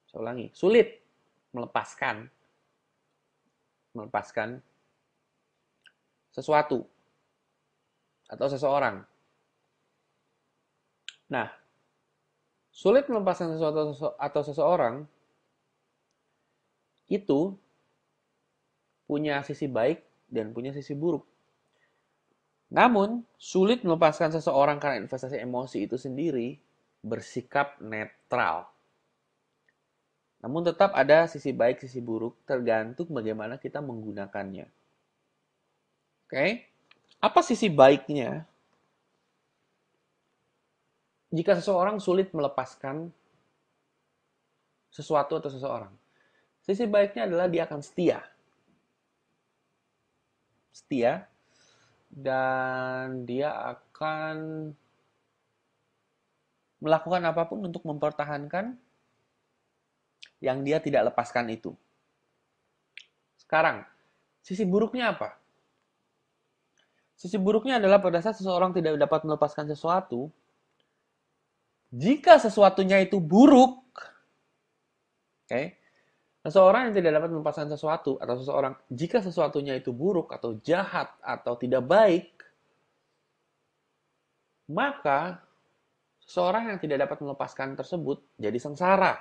S1: Saya ulangi, sulit melepaskan sesuatu atau seseorang. Nah, sulit melepaskan sesuatu atau seseorang itu punya sisi baik dan punya sisi buruk. Namun, sulit melepaskan seseorang karena investasi emosi itu sendiri bersikap netral. Namun tetap ada sisi baik, sisi buruk, tergantung bagaimana kita menggunakannya. Oke? Apa sisi baiknya jika seseorang sulit melepaskan sesuatu atau seseorang? Sisi baiknya adalah dia akan setia. Setia, dan dia akan melakukan apapun untuk mempertahankan yang dia tidak lepaskan itu. Sekarang, sisi buruknya apa? Sisi buruknya adalah pada saat seseorang tidak dapat melepaskan sesuatu, jika sesuatunya itu buruk, oke, seseorang yang tidak dapat melepaskan sesuatu atau seseorang jika sesuatunya itu buruk atau jahat atau tidak baik, maka seseorang yang tidak dapat melepaskan tersebut jadi sengsara.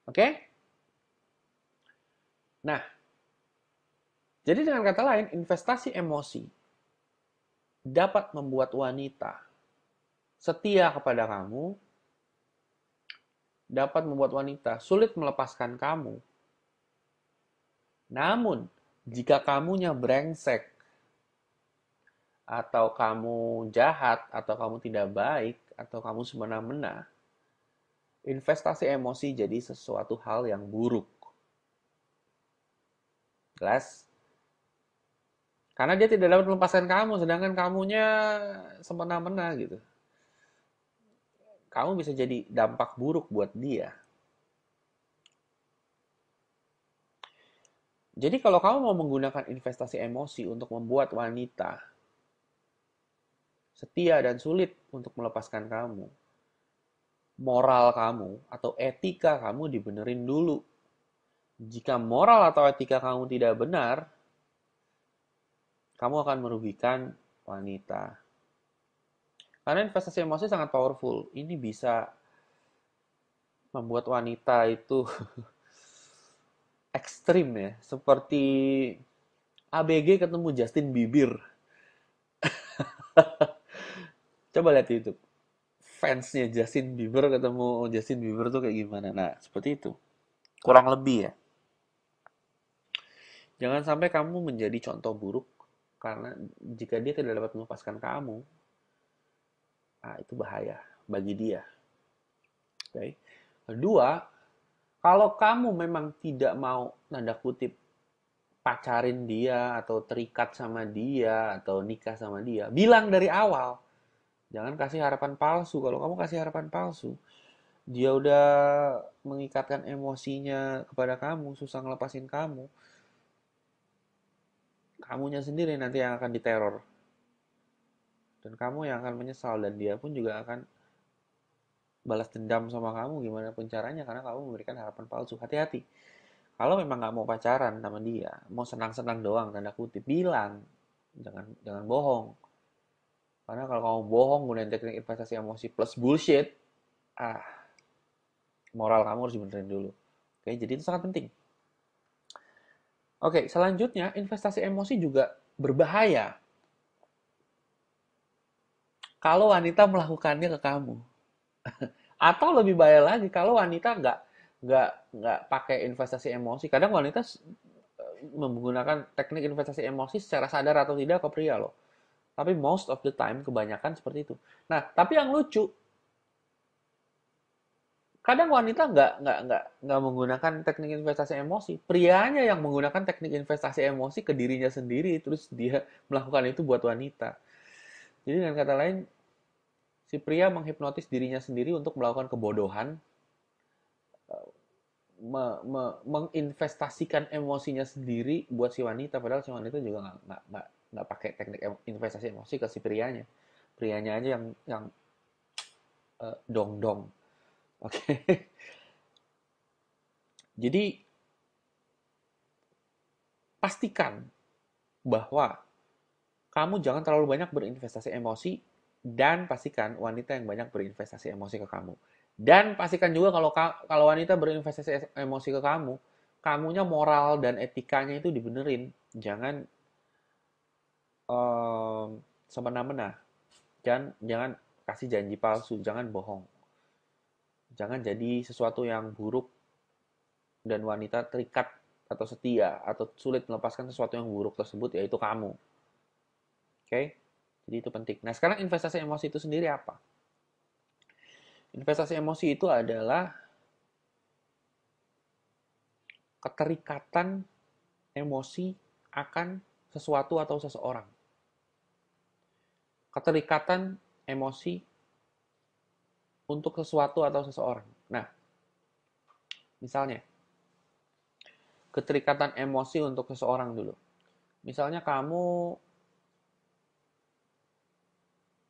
S1: Oke? Nah, jadi dengan kata lain, investasi emosi dapat membuat wanita setia kepada kamu, dapat membuat wanita sulit melepaskan kamu. Namun, jika kamunya brengsek, atau kamu jahat, atau kamu tidak baik, atau kamu semena-mena, investasi emosi jadi sesuatu hal yang buruk. Jelas? Karena dia tidak dapat melepaskan kamu, sedangkan kamunya semena-mena gitu. Kamu bisa jadi dampak buruk buat dia. Jadi kalau kamu mau menggunakan investasi emosi untuk membuat wanita setia dan sulit untuk melepaskan kamu, moral kamu atau etika kamu dibenerin dulu. Jika moral atau etika kamu tidak benar, kamu akan merugikan wanita. Karena investasi emosi sangat powerful. Ini bisa membuat wanita itu ekstrim ya. Seperti ABG ketemu Justin Bieber. Coba lihat di YouTube. Fansnya Justin Bieber ketemu Justin Bieber tuh kayak gimana. Nah, seperti itu. Kurang lebih ya. Jangan sampai kamu menjadi contoh buruk. Karena jika dia tidak dapat melepaskan kamu, nah itu bahaya bagi dia. Oke. Kedua, kalau kamu memang tidak mau tanda kutip pacarin dia atau terikat sama dia atau nikah sama dia, bilang dari awal. Jangan kasih harapan palsu. Kalau kamu kasih harapan palsu, dia udah mengikatkan emosinya kepada kamu, susah ngelepasin kamu. Kamunya sendiri nanti yang akan diteror. Dan kamu yang akan menyesal dan dia pun juga akan balas dendam sama kamu gimana pun caranya karena kamu memberikan harapan palsu. Hati-hati. Kalau memang nggak mau pacaran sama dia, mau senang-senang doang tanda kutip, bilang. Jangan jangan bohong. Karena kalau kamu bohong gunain teknik investasi emosi plus bullshit, ah, moral kamu harus dibenerin dulu. Oke, jadi itu sangat penting. Oke, selanjutnya investasi emosi juga berbahaya kalau wanita melakukannya ke kamu. Atau lebih bahaya lagi kalau wanita nggak pakai investasi emosi. Kadang wanita menggunakan teknik investasi emosi secara sadar atau tidak ke pria loh. Tapi most of the time kebanyakan seperti itu. Nah, tapi yang lucu, kadang wanita nggak menggunakan teknik investasi emosi. Prianya yang menggunakan teknik investasi emosi ke dirinya sendiri, terus dia melakukan itu buat wanita. Jadi dengan kata lain, si pria menghipnotis dirinya sendiri untuk melakukan kebodohan, menginvestasikan emosinya sendiri buat si wanita, padahal si wanita juga nggak pakai teknik investasi emosi ke si prianya. Prianya aja yang dong dong. Oke. Jadi pastikan bahwa kamu jangan terlalu banyak berinvestasi emosi dan pastikan wanita yang banyak berinvestasi emosi ke kamu. Dan pastikan juga kalau wanita berinvestasi emosi ke kamu, kamunya moral dan etikanya itu dibenerin. Jangan semena-mena. Jangan kasih janji palsu, jangan bohong. Jangan jadi sesuatu yang buruk dan wanita terikat atau setia atau sulit melepaskan sesuatu yang buruk tersebut yaitu kamu. Oke? Jadi itu penting. Nah, sekarang investasi emosi itu sendiri apa? Investasi emosi itu adalah keterikatan emosi akan sesuatu atau seseorang. Keterikatan emosi untuk sesuatu atau seseorang. Nah, misalnya, keterikatan emosi untuk seseorang dulu. Misalnya kamu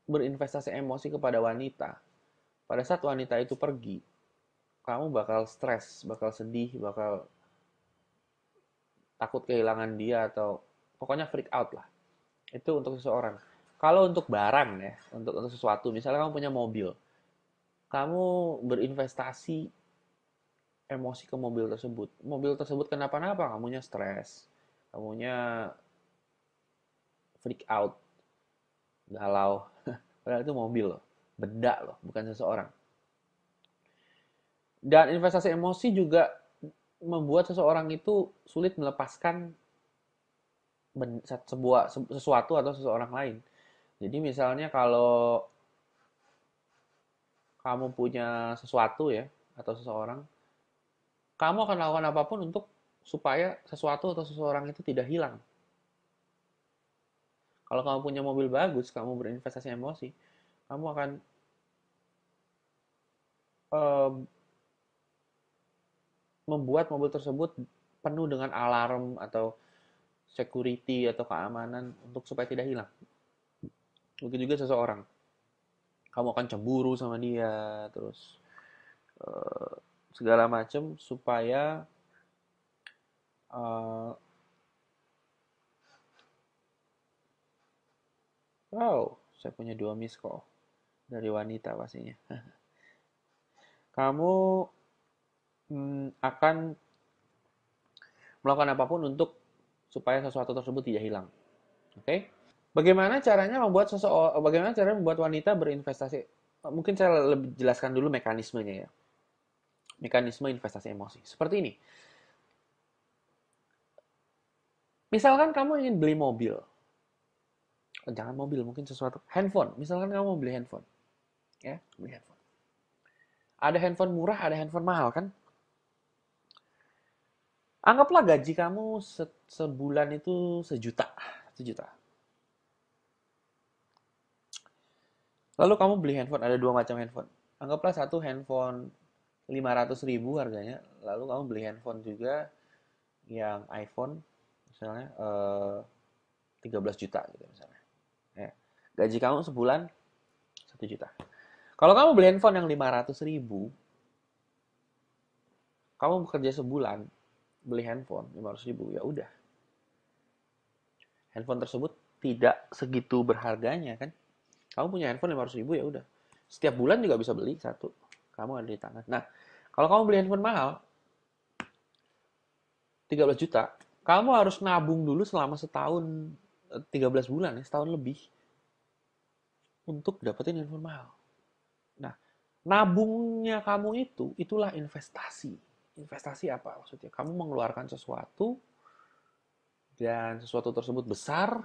S1: berinvestasi emosi kepada wanita. Pada saat wanita itu pergi, kamu bakal stres, bakal sedih, bakal takut kehilangan dia atau pokoknya freak out lah. Itu untuk seseorang. Kalau untuk barang ya, untuk sesuatu, misalnya kamu punya mobil, kamu berinvestasi emosi ke mobil tersebut. Mobil tersebut kenapa-napa, kamunya stres, kamunya freak out, galau. Padahal itu mobil loh, benda loh, bukan seseorang. Dan investasi emosi juga membuat seseorang itu sulit melepaskan sesuatu atau seseorang lain. Jadi misalnya kalau kamu punya sesuatu ya atau seseorang, kamu akan lakukan apapun untuk supaya sesuatu atau seseorang itu tidak hilang. Kalau kamu punya mobil bagus, kamu berinvestasi emosi, kamu akan eh, membuat mobil tersebut penuh dengan alarm atau security atau keamanan untuk supaya tidak hilang. Begitu juga seseorang. Kamu akan cemburu sama dia, terus eh, segala macam supaya eh, wow, saya punya 2 miss call dari wanita pastinya. Kamu akan melakukan apapun untuk supaya sesuatu tersebut tidak hilang. Oke? Okay? Bagaimana caranya membuat wanita berinvestasi? Mungkin saya lebih jelaskan dulu mekanismenya ya. Mekanisme investasi emosi. Seperti ini. Misalkan kamu ingin beli mobil. Jangan mobil, mungkin sesuatu. Handphone. Misalkan kamu mau beli handphone. Ya, beli handphone. Ada handphone murah, ada handphone mahal kan? Anggaplah gaji kamu sebulan itu sejuta. Sejuta. Lalu kamu beli handphone, ada 2 macam handphone. Anggaplah satu handphone 500.000 harganya, lalu kamu beli handphone juga yang iPhone, misalnya 13 juta gitu misalnya. Ya. Gaji kamu sebulan 1 juta. Kalau kamu beli handphone yang 500.000, kamu bekerja sebulan, beli handphone 500.000, ya udah. Handphone tersebut tidak segitu berharganya kan? Kamu punya handphone 500.000 ya udah. Setiap bulan juga bisa beli satu. Kamu ada di tangan. Nah, kalau kamu beli handphone mahal, 13 juta, kamu harus nabung dulu selama setahun, 13 bulan ya, setahun lebih untuk dapetin handphone mahal. Nah, nabungnya kamu itulah investasi. Investasi apa maksudnya? Kamu mengeluarkan sesuatu dan sesuatu tersebut besar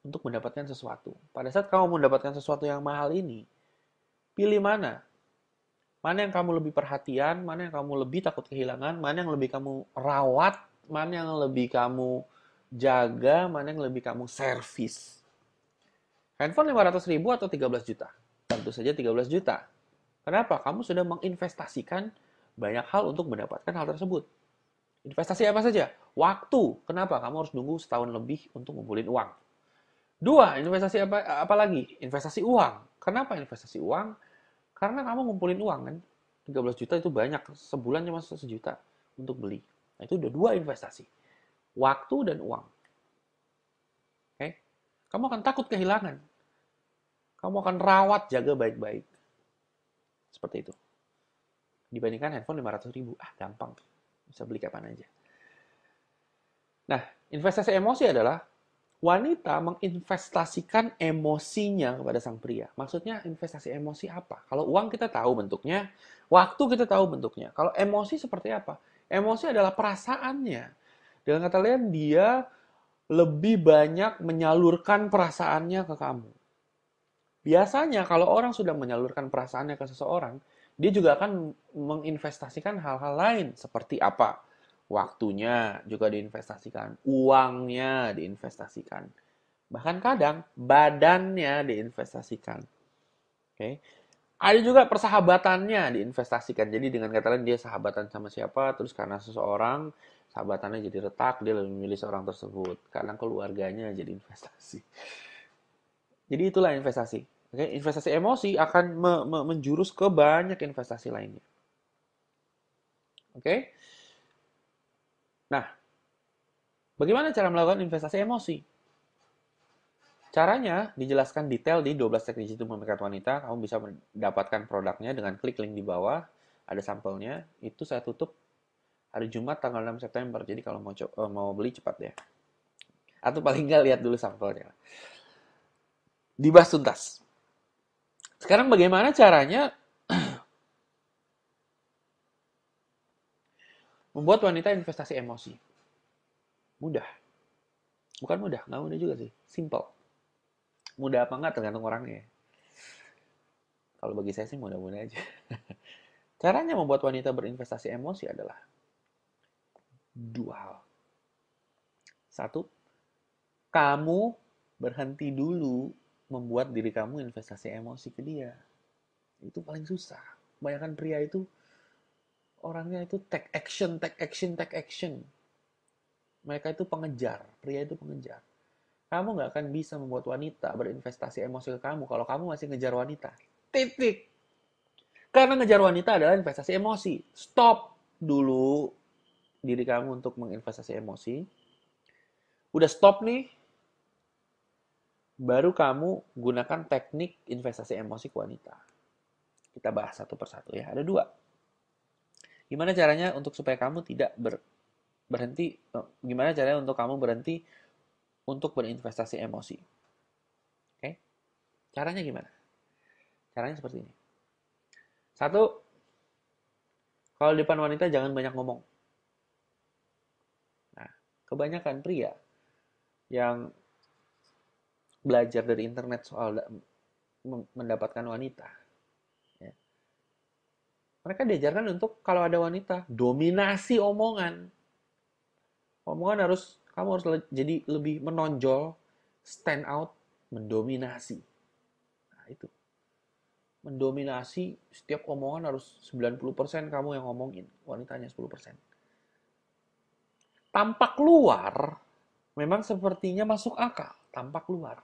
S1: untuk mendapatkan sesuatu. Pada saat kamu mendapatkan sesuatu yang mahal ini, pilih mana? Mana yang kamu lebih perhatian, mana yang kamu lebih takut kehilangan, mana yang lebih kamu rawat, mana yang lebih kamu jaga, mana yang lebih kamu servis. Handphone 500.000 atau 13 juta? Tentu saja 13 juta. Kenapa? Kamu sudah menginvestasikan banyak hal untuk mendapatkan hal tersebut. Investasi apa saja? Waktu. Kenapa? Kamu harus nunggu setahun lebih untuk ngumpulin uang. Dua, investasi apa lagi? Investasi uang. Kenapa investasi uang? Karena kamu ngumpulin uang kan. 13 juta itu banyak. Sebulan cuma 1 juta untuk beli. Nah, itu udah 2 investasi. Waktu dan uang. Oke? Kamu akan takut kehilangan. Kamu akan rawat, jaga baik-baik. Seperti itu. Dibandingkan handphone 500.000. Gampang. Bisa beli kapan aja. Nah, investasi emosi adalah wanita menginvestasikan emosinya kepada sang pria. Maksudnya investasi emosi apa? Kalau uang kita tahu bentuknya, waktu kita tahu bentuknya. Kalau emosi seperti apa? Emosi adalah perasaannya. Dengan kata lain, dia lebih banyak menyalurkan perasaannya ke kamu. Biasanya kalau orang sudah menyalurkan perasaannya ke seseorang, dia juga akan menginvestasikan hal-hal lain. Seperti apa? Waktunya juga diinvestasikan, uangnya diinvestasikan. Bahkan kadang badannya diinvestasikan. Oke. Ada juga persahabatannya diinvestasikan. Jadi dengan kata lain dia sahabatan sama siapa, terus karena seseorang Sahabatannya jadi retak, dia lebih memilih seorang tersebut. Kadang keluarganya jadi investasi. Jadi itulah investasi. Oke, investasi emosi akan menjurus ke banyak investasi lainnya. Oke. Nah, bagaimana cara melakukan investasi emosi? Caranya dijelaskan detail di 12 teknik jitu memikat wanita. Kamu bisa mendapatkan produknya dengan klik link di bawah. Ada sampelnya. Itu saya tutup hari Jumat tanggal 6 September. Jadi kalau mau beli cepat ya. Atau paling nggak lihat dulu sampelnya. Dibahas tuntas. Sekarang bagaimana caranya membuat wanita investasi emosi? Mudah. Bukan mudah, nggak mudah juga sih. Simple. Mudah apa nggak tergantung orangnya. Kalau bagi saya sih mudah-mudah aja. Caranya membuat wanita berinvestasi emosi adalah dua hal. Satu, kamu berhenti dulu membuat diri kamu investasi emosi ke dia. Itu paling susah. Kebanyakan pria itu orangnya itu take action, take action, take action. Mereka itu pengejar, pria itu pengejar. Kamu nggak akan bisa membuat wanita berinvestasi emosi ke kamu kalau kamu masih ngejar wanita. Titik. Karena ngejar wanita adalah investasi emosi. Stop dulu diri kamu untuk menginvestasi emosi. Udah stop nih, baru kamu gunakan teknik investasi emosi ke wanita. Kita bahas satu persatu ya. Ada dua. Gimana caranya untuk supaya kamu tidak berhenti? Gimana caranya untuk kamu berhenti untuk berinvestasi emosi? Oke? Caranya gimana? Caranya seperti ini. Satu, kalau di depan wanita jangan banyak ngomong. Nah, kebanyakan pria yang belajar dari internet soal mendapatkan wanita, ya, mereka diajarkan untuk kalau ada wanita dominasi omongan. Omongan kamu harus jadi lebih menonjol, stand out, mendominasi. Nah, itu. Mendominasi setiap omongan harus 90% kamu yang ngomongin, wanitanya 10%. Tampak luar memang sepertinya masuk akal, tampak luar.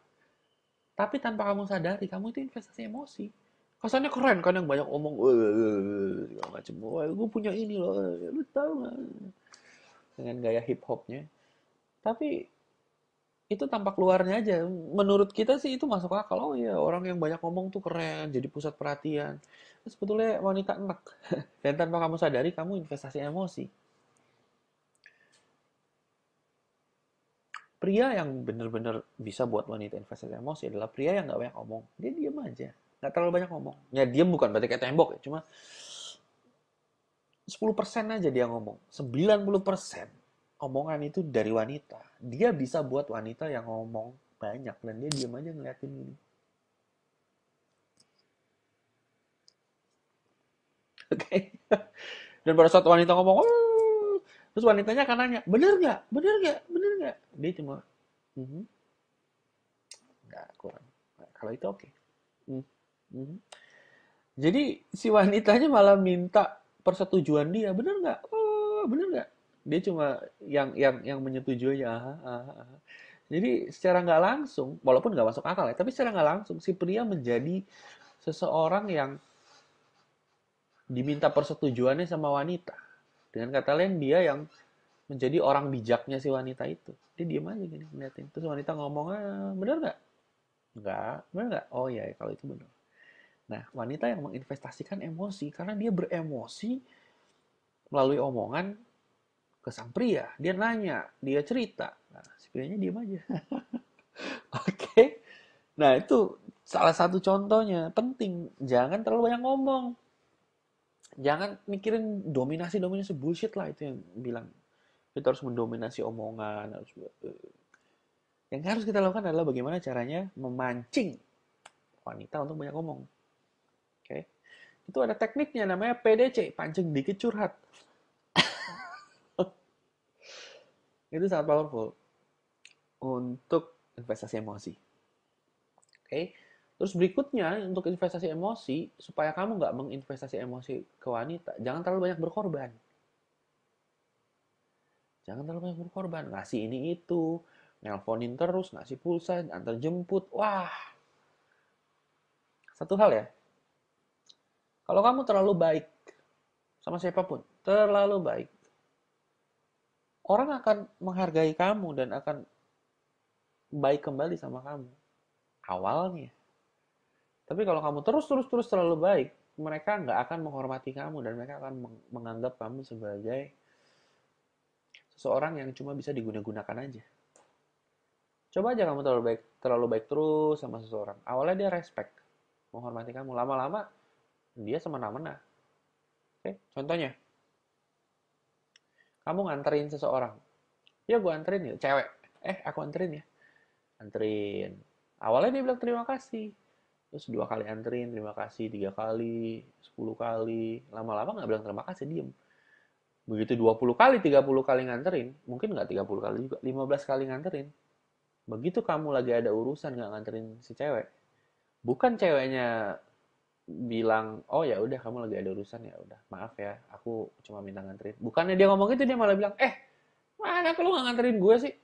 S1: Tapi tanpa kamu sadari, kamu itu investasi emosi. Kesannya keren kan yang banyak omong, segala macam. Wah, gue punya ini loh, lu tahu nggak? Dengan gaya hip hopnya. Tapi itu tampak luarnya aja. Menurut kita sih itu masuk akal. Oh iya, orang yang banyak ngomong tuh keren, jadi pusat perhatian. Tapi sebetulnya wanita enak. Dan tanpa kamu sadari, kamu investasi emosi. Pria yang benar-benar bisa buat wanita investasi emosi adalah pria yang nggak banyak ngomong. Dia diam aja. Nggak terlalu banyak ngomong. Ya diam bukan berarti kayak tembok ya. Cuma 10% aja dia ngomong. 90% omongan itu dari wanita. Dia bisa buat wanita yang ngomong banyak. Dan dia diam aja ngeliatin ini. Oke. Okay? Dan pada saat wanita ngomong, terus wanitanya akan nanya, bener nggak? Bener nggak? Bener nggak? Dia cuma, nggak kurang. Nah, kalau itu oke. Okay. Jadi si wanitanya malah minta persetujuan dia, bener nggak? Oh, bener nggak? Dia cuma yang menyetujui aja. Aha, aha, aha. Jadi secara nggak langsung, walaupun nggak masuk akal ya, tapi secara nggak langsung si pria menjadi seseorang yang diminta persetujuannya sama wanita. Dengan kata lain dia yang menjadi orang bijaknya si wanita itu. Dia diam aja gini ngeliatin. Terus wanita ngomong, bener nggak? Nggak, bener nggak? Oh iya, kalau itu bener. Nah, wanita yang menginvestasikan emosi karena dia beremosi melalui omongan ke sang pria. Dia nanya, dia cerita. Nah, si prianya diam aja. Oke. Okay? Nah, itu salah satu contohnya. Penting. Jangan terlalu banyak ngomong. Jangan mikirin dominasi-dominasi bullshit lah itu yang bilang. Kita harus mendominasi omongan. Yang harus kita lakukan adalah bagaimana caranya memancing wanita untuk banyak ngomong. Oke. Okay? Itu ada tekniknya namanya PDC, pancing dikit curhat. Itu sangat powerful untuk investasi emosi. Oke. Okay? Terus berikutnya untuk investasi emosi, supaya kamu nggak menginvestasi emosi ke wanita, jangan terlalu banyak berkorban. Jangan terlalu banyak berkorban. Ngasih ini itu, nelponin terus, ngasih pulsa, antar jemput. Wah, satu hal ya. Kalau kamu terlalu baik sama siapapun, terlalu baik, orang akan menghargai kamu dan akan baik kembali sama kamu. Awalnya. Tapi kalau kamu terus terlalu baik, mereka nggak akan menghormati kamu dan mereka akan menganggap kamu sebagai seseorang yang cuma bisa digunakan aja. Coba aja kamu terlalu baik terus sama seseorang. Awalnya dia respect, menghormati kamu. Lama-lama dia semena-mena. Oke, contohnya, kamu nganterin seseorang. Ya gue anterin ya, cewek. Aku anterin ya. Anterin. Awalnya dia bilang terima kasih. Terus 2 kali anterin, terima kasih, 3 kali, 10 kali. Lama-lama nggak bilang terima kasih, diem. Begitu 20 kali, 30 kali nganterin, mungkin nggak 30 kali juga, 15 kali nganterin. Begitu kamu lagi ada urusan nggak nganterin si cewek, bukan ceweknya bilang, oh ya udah kamu lagi ada urusan ya udah, maaf ya, aku cuma minta nganterin. Bukannya dia ngomong gitu, dia malah bilang, mana lu nggak nganterin gue sih?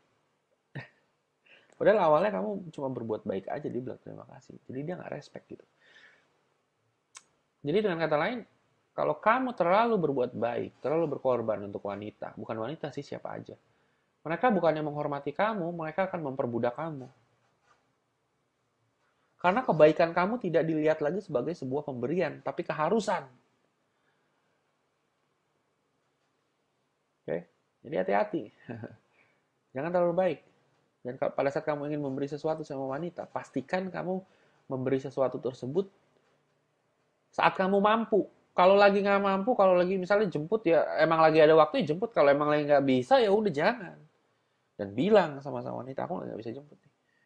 S1: Padahal awalnya kamu cuma berbuat baik aja, dia bilang terima kasih. Jadi dia nggak respect gitu. Jadi dengan kata lain, kalau kamu terlalu berbuat baik, terlalu berkorban untuk wanita, bukan wanita sih, siapa aja. Mereka bukannya menghormati kamu, mereka akan memperbudak kamu. Karena kebaikan kamu tidak dilihat lagi sebagai sebuah pemberian, tapi keharusan. Oke? Jadi hati-hati. Jangan terlalu baik. Dan pada saat kamu ingin memberi sesuatu sama wanita, pastikan kamu memberi sesuatu tersebut saat kamu mampu. Kalau lagi nggak mampu, kalau lagi misalnya jemput ya, emang lagi ada waktu ya jemput. Kalau emang lagi nggak bisa ya udah jangan. Dan bilang sama wanita, aku nggak bisa jemput.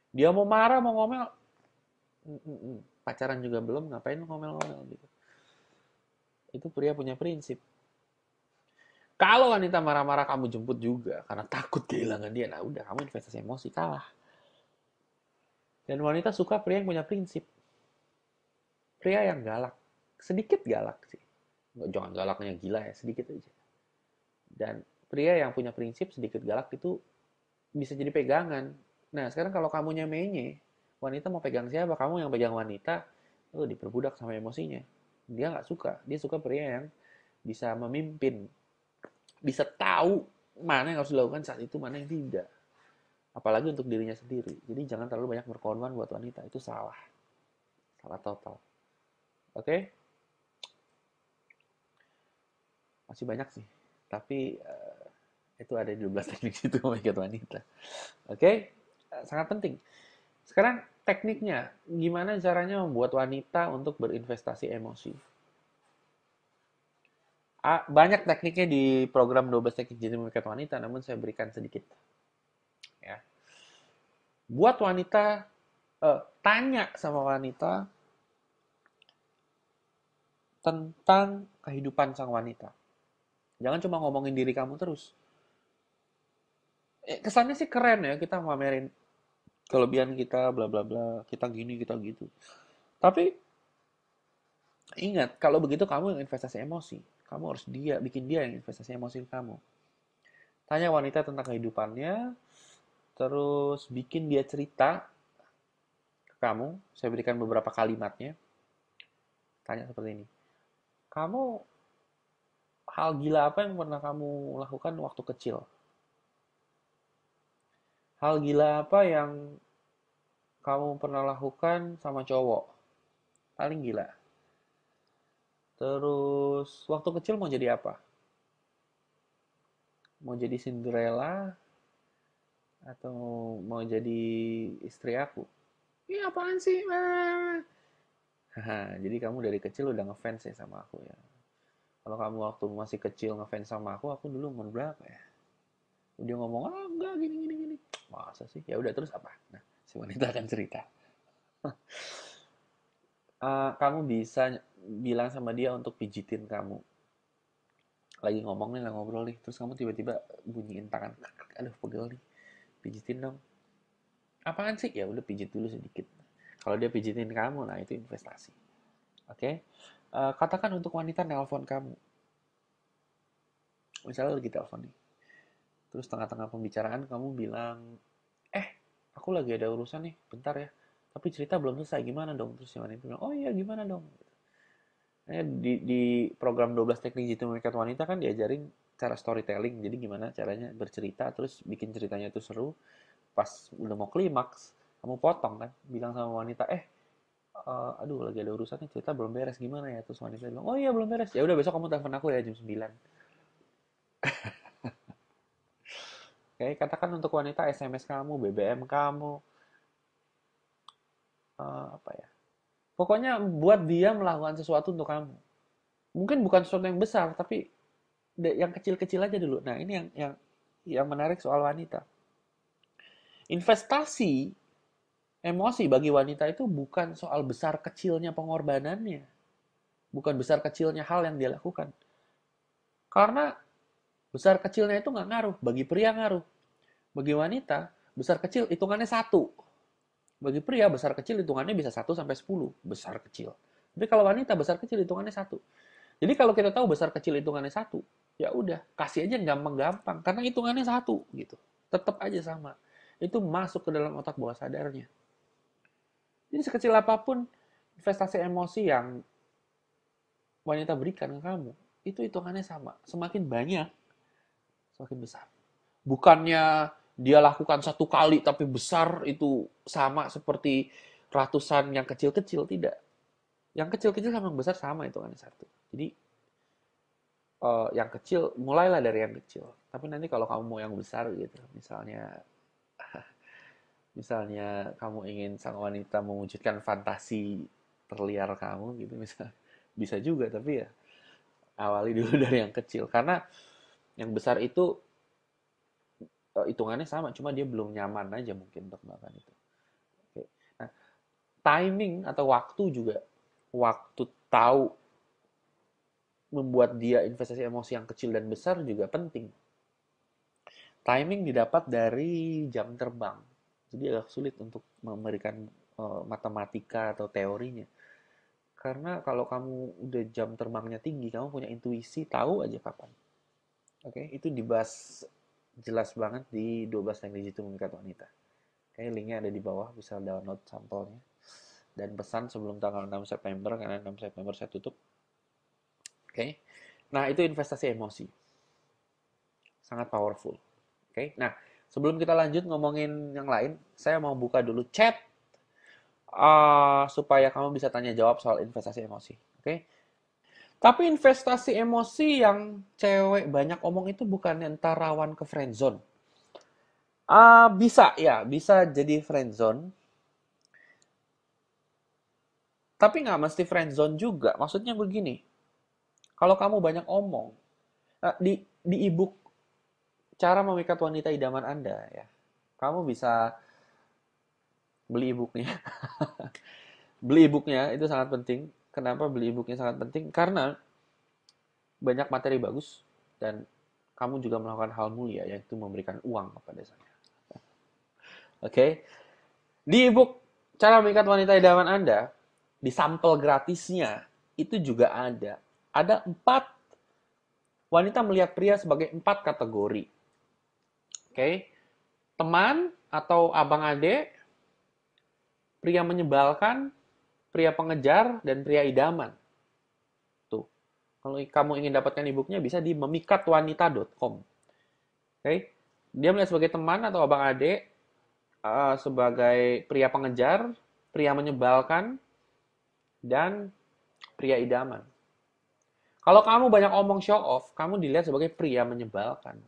S1: Dia mau marah, mau ngomel, pacaran juga belum, ngapain ngomel-ngomel gitu. Itu pria punya prinsip. Kalau wanita marah-marah kamu jemput juga karena takut kehilangan dia, nah udah kamu investasi emosi kalah. Dan wanita suka pria yang punya prinsip. Pria yang galak, sedikit galak sih. Jangan galaknya gila ya, sedikit aja. Dan pria yang punya prinsip sedikit galak itu bisa jadi pegangan. Nah sekarang kalau kamunya menye, wanita mau pegang siapa? Kamu yang pegang wanita, diperbudak sama emosinya. Dia nggak suka, dia suka pria yang bisa memimpin, bisa tahu mana yang harus dilakukan saat itu, mana yang tidak. Apalagi untuk dirinya sendiri. Jadi jangan terlalu banyak berkorban buat wanita, itu salah. Salah total. Oke? Masih banyak sih. Tapi itu ada di 12 teknik itu memikat wanita. Oke? Sangat penting. Sekarang tekniknya, gimana caranya membuat wanita untuk berinvestasi emosi? Banyak tekniknya di program 12 teknik jadi memikat wanita, namun saya berikan sedikit. Ya. Buat wanita, tanya sama wanita tentang kehidupan sang wanita. Jangan cuma ngomongin diri kamu terus. Kesannya sih keren ya, kita mamerin kelebihan kita, bla bla bla, kita gini, kita gitu. Tapi ingat, kalau begitu kamu yang investasi emosi. Kamu harus bikin dia yang investasi emosi ke kamu. Tanya wanita tentang kehidupannya, terus bikin dia cerita ke kamu. Saya berikan beberapa kalimatnya. Tanya seperti ini. Kamu, hal gila apa yang pernah kamu lakukan waktu kecil? Hal gila apa yang kamu pernah lakukan sama cowok? Paling gila. Terus, waktu kecil mau jadi apa? Mau jadi Cinderella atau mau jadi istri aku? Iya apaan sih? Haha, jadi kamu dari kecil udah ngefans ya sama aku ya. Kalau kamu waktu masih kecil ngefans sama aku dulu umur berapa ya? Dia ngomong, enggak gini gini gini. Masa sih? Ya udah terus apa? Nah, si wanita akan cerita. Kamu bisa bilang sama dia untuk pijitin kamu. Lagi ngomong nih, lagi ngobrol nih, terus kamu tiba-tiba bunyiin tangan. Aduh, pegel nih. Pijitin dong. Apaan sih? Ya udah pijit dulu sedikit. Kalau dia pijitin kamu, nah itu investasi. Oke? Katakan untuk wanita nelpon kamu. Misalnya lagi telepon nih. Terus tengah-tengah pembicaraan kamu bilang, eh, aku lagi ada urusan nih, bentar ya. Tapi cerita belum selesai, gimana dong? Terus si wanita bilang, oh iya gimana dong? Di program 12 teknik jitu memikat wanita kan diajarin cara storytelling. Jadi gimana caranya bercerita, terus bikin ceritanya itu seru. Pas udah mau klimaks, kamu potong kan, bilang sama wanita, aduh lagi ada urusan nih, cerita belum beres, gimana ya? Terus wanita bilang, oh iya belum beres, ya udah besok kamu telepon aku ya jam 9. Oke, katakan untuk wanita SMS kamu, BBM kamu, apa ya, pokoknya buat dia melakukan sesuatu untuk kamu. Mungkin bukan sesuatu yang besar, tapi yang kecil-kecil aja dulu. Nah, ini yang menarik soal wanita. Investasi emosi bagi wanita itu bukan soal besar kecilnya pengorbanannya, bukan besar kecilnya hal yang dia lakukan. Karena besar kecilnya itu nggak ngaruh. Bagi pria ngaruh. Bagi wanita, besar kecil hitungannya satu. Bagi pria, besar kecil hitungannya bisa 1 sampai 10. Besar kecil. Tapi kalau wanita, besar kecil hitungannya satu. Jadi kalau kita tahu besar kecil hitungannya satu, ya udah, kasih aja gampang-gampang. Karena hitungannya satu, gitu. Tetap aja sama. Itu masuk ke dalam otak bawah sadarnya. Jadi sekecil apapun investasi emosi yang wanita berikan ke kamu, itu hitungannya sama. Semakin banyak, semakin besar. Bukannya dia lakukan satu kali tapi besar itu sama seperti ratusan yang kecil-kecil, tidak. Yang kecil-kecil sama yang besar sama hitungannya satu. Jadi yang kecil mulailah dari yang kecil. Tapi nanti kalau kamu mau yang besar gitu, misalnya kamu ingin sang wanita mewujudkan fantasi terliar kamu gitu, bisa juga, tapi ya awali dulu dari yang kecil karena yang besar itu hitungannya sama, cuma dia belum nyaman aja mungkin untuk melakukan itu. Oke. Nah, timing atau waktu juga, waktu tahu membuat dia investasi emosi yang kecil dan besar juga penting. Timing didapat dari jam terbang, jadi agak sulit untuk memberikan matematika atau teorinya. Karena kalau kamu udah jam terbangnya tinggi, kamu punya intuisi, tahu aja kapan. Oke, itu dibahas jelas banget di 12 teknik jitu memikat wanita. Oke, linknya ada di bawah, bisa download sampelnya. Dan pesan sebelum tanggal 6 September, karena 6 September saya tutup. Oke, nah itu investasi emosi. Sangat powerful. Oke, nah sebelum kita lanjut ngomongin yang lain, saya mau buka dulu chat supaya kamu bisa tanya jawab soal investasi emosi. Oke, tapi investasi emosi yang cewek banyak omong itu bukan entar rawan ke friendzone. Bisa ya, bisa jadi friendzone. Tapi nggak mesti friendzone juga. Maksudnya begini, kalau kamu banyak omong, di ebook cara memikat wanita idaman Anda ya, kamu bisa beli ebooknya. Beli ebooknya itu sangat penting. Kenapa beli ebooknya sangat penting? Karena banyak materi bagus dan kamu juga melakukan hal mulia, yaitu memberikan uang kepada saya. Oke, di ebook cara memikat wanita idaman Anda, di sampel gratisnya itu juga ada. Ada 4 wanita melihat pria sebagai 4 kategori. Oke, teman atau abang ade, pria menyebalkan, pria pengejar, dan pria idaman. Tuh, kalau kamu ingin dapatkan e-booknya bisa di memikatwanita.com. Oke, dia melihat sebagai teman atau abang ade, sebagai pria pengejar, pria menyebalkan, dan pria idaman. Kalau kamu banyak omong show off, kamu dilihat sebagai pria menyebalkan.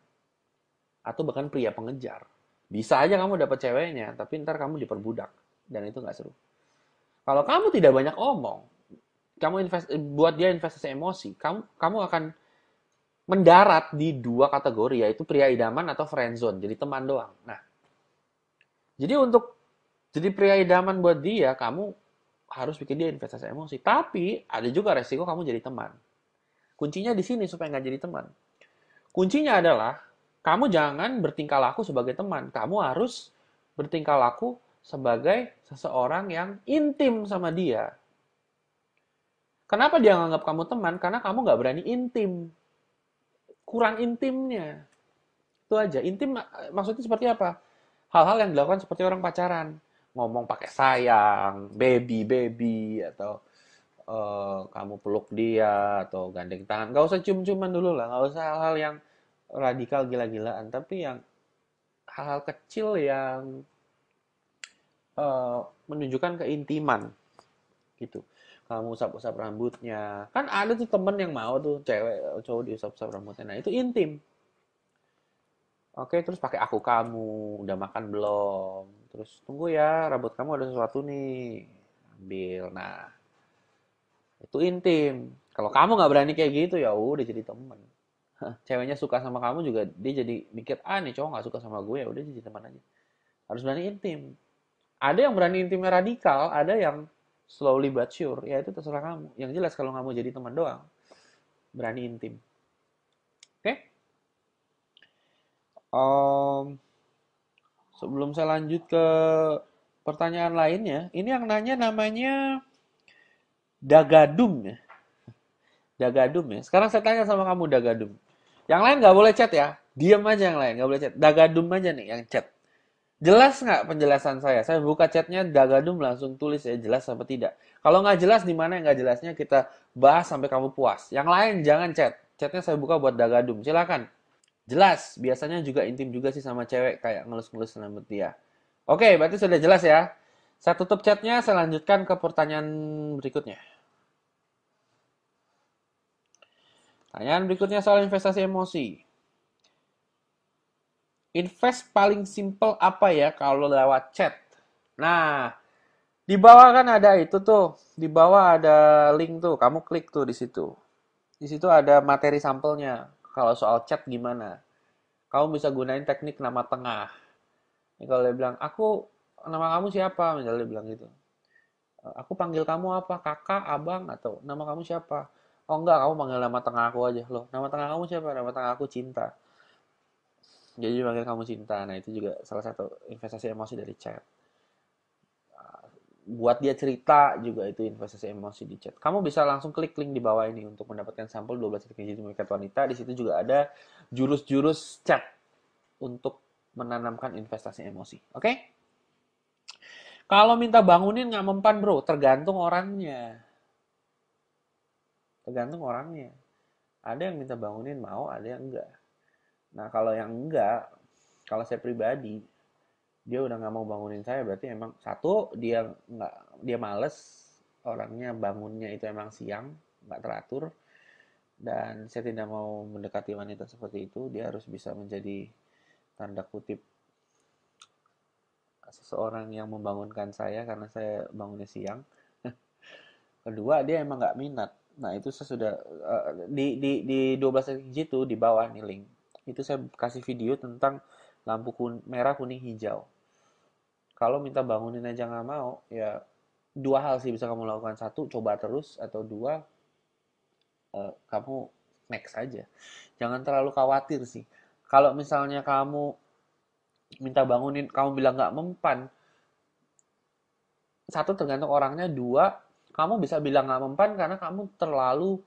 S1: Atau bahkan pria pengejar. Bisa aja kamu dapat ceweknya, tapi ntar kamu diperbudak. Dan itu nggak seru. Kalau kamu tidak banyak omong, kamu buat dia investasi emosi, kamu akan mendarat di 2 kategori, yaitu pria idaman atau friendzone, jadi teman doang. Nah, jadi untuk jadi pria idaman buat dia, kamu harus bikin dia investasi emosi. Tapi ada juga resiko kamu jadi teman. Kuncinya di sini supaya nggak jadi teman. Kuncinya adalah kamu jangan bertingkah laku sebagai teman. Kamu harus bertingkah laku sebagai seseorang yang intim sama dia. Kenapa dia nganggap kamu teman? Karena kamu nggak berani intim. Kurang intimnya. Itu aja. Intim maksudnya seperti apa? Hal-hal yang dilakukan seperti orang pacaran. Ngomong pakai sayang, baby, baby, atau kamu peluk dia, atau gandeng tangan. Gak usah cium-ciuman dulu lah. Gak usah hal-hal yang radikal gila-gilaan. Tapi yang hal-hal kecil yang eh, menunjukkan keintiman gitu. Kamu usap-usap rambutnya. Kan ada tuh temen yang mau tuh cewek cowok diusap-usap rambutnya. Nah, itu intim. Oke, terus pakai aku kamu, udah makan belum? Terus tunggu ya, rambut kamu ada sesuatu nih. Ambil. Nah, itu intim. Kalau kamu nggak berani kayak gitu ya udah jadi temen. Ceweknya suka sama kamu juga dia jadi mikir, ah nih cowok nggak suka sama gue, ya udah jadi teman aja. Harus berani intim. Ada yang berani intimnya radikal, ada yang slowly but sure. Ya itu terserah kamu. Yang jelas kalau kamu jadi teman doang, berani intim. Oke? Om, sebelum saya lanjut ke pertanyaan lainnya, ini yang nanya namanya Dagadum ya. Dagadum ya. Sekarang saya tanya sama kamu Dagadum. Yang lain nggak boleh chat ya. Diam aja yang lain, nggak boleh chat. Dagadum aja nih yang chat. Jelas nggak penjelasan saya? Saya buka chatnya Dagadum langsung tulis ya jelas apa tidak. Kalau nggak jelas di mana yang nggak jelasnya kita bahas sampai kamu puas. Yang lain jangan chat. Chatnya saya buka buat Dagadum. Silakan. Jelas. Biasanya juga intim juga sih sama cewek kayak ngelus-ngelus rambut dia. Oke, berarti sudah jelas ya. Saya tutup chatnya. Saya lanjutkan ke pertanyaan berikutnya. Pertanyaan berikutnya soal investasi emosi. Invest paling simple apa ya kalau lewat chat? Nah, di bawah kan ada itu tuh, di bawah ada link tuh, kamu klik tuh di situ. Di situ ada materi sampelnya. Kalau soal chat gimana? Kamu bisa gunain teknik nama tengah. Ini kalau dia bilang, nama kamu siapa? Misalnya dia bilang gitu. Aku panggil kamu apa? Kakak, abang, atau nama kamu siapa? Oh enggak, kamu panggil nama tengah aku aja. Loh, nama tengah kamu siapa? Nama tengah aku Cinta. Jadi panggil kamu Cinta. Nah, itu juga salah satu investasi emosi dari chat. Buat dia cerita juga itu investasi emosi di chat. Kamu bisa langsung klik link di bawah ini untuk mendapatkan sampel 12 strategi memikat wanita. Di situ juga ada jurus-jurus chat untuk menanamkan investasi emosi. Oke? Kalau minta bangunin nggak mempan bro, tergantung orangnya. Tergantung orangnya. Ada yang minta bangunin mau, ada yang enggak. Nah kalau yang enggak, kalau saya pribadi, dia udah nggak mau bangunin saya berarti emang satu dia males orangnya bangunnya itu emang siang nggak teratur dan saya tidak mau mendekati wanita seperti itu dia harus bisa menjadi tanda kutip seseorang yang membangunkan saya karena saya bangunnya siang. Kedua dia emang nggak minat. Nah itu saya sudah di 12 detik itu di bawah nih link itu saya kasih video tentang lampu merah kuning hijau. Kalau minta bangunin aja nggak mau, ya dua hal sih bisa kamu lakukan. Satu, coba terus. Atau dua, kamu next aja. Jangan terlalu khawatir sih. Kalau misalnya kamu minta bangunin, kamu bilang nggak mempan. Satu, tergantung orangnya. Dua, kamu bisa bilang nggak mempan karena kamu terlalu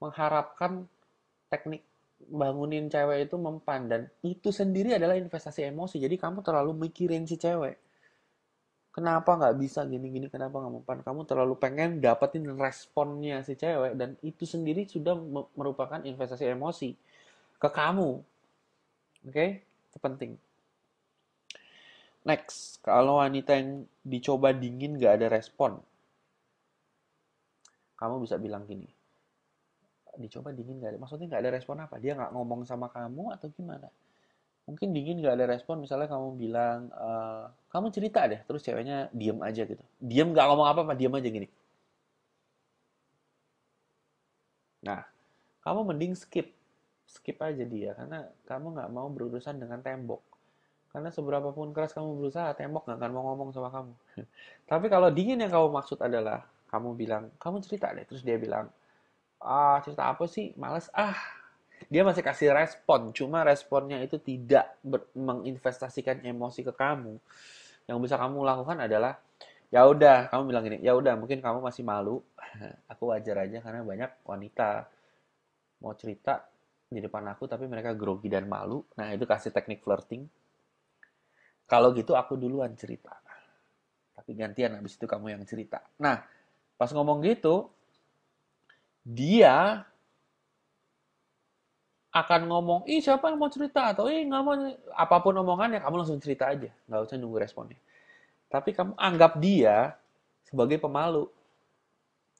S1: mengharapkan teknik bangunin cewek itu mempan. Dan itu sendiri adalah investasi emosi. Jadi kamu terlalu mikirin si cewek. Kenapa nggak bisa gini-gini, kenapa nggak mempan? Kamu terlalu pengen dapetin responnya si cewek, dan itu sendiri sudah merupakan investasi emosi ke kamu. Oke? Itu penting. Next, kalau wanita yang dicoba dingin nggak ada respon, kamu bisa bilang gini, dicoba dingin nggak ada, maksudnya nggak ada respon apa? Dia nggak ngomong sama kamu atau gimana? Mungkin dingin nggak ada respon, misalnya kamu bilang, kamu cerita deh, terus ceweknya diem aja gitu. Diem nggak ngomong apa-apa, diem aja gini. Nah, kamu mending skip. Skip aja dia, karena kamu nggak mau berurusan dengan tembok. Karena seberapa pun keras kamu berusaha, tembok nggak akan mau ngomong sama kamu. Tapi kalau dingin yang kamu maksud adalah, kamu bilang, kamu cerita deh. Terus dia bilang, cerita apa sih? Males. Dia masih kasih respon. Cuma responnya itu tidak menginvestasikan emosi ke kamu. Yang bisa kamu lakukan adalah, ya udah, kamu bilang gini, ya udah, mungkin kamu masih malu. Aku wajar aja karena banyak wanita mau cerita di depan aku tapi mereka grogi dan malu. Nah, itu kasih teknik flirting. Kalau gitu aku duluan cerita. Tapi gantian habis itu kamu yang cerita. Nah, pas ngomong gitu, dia akan ngomong, ih siapa yang mau cerita? Atau ih nggak mau, apapun omongannya, kamu langsung cerita aja. Nggak usah nunggu responnya. Tapi kamu anggap dia sebagai pemalu.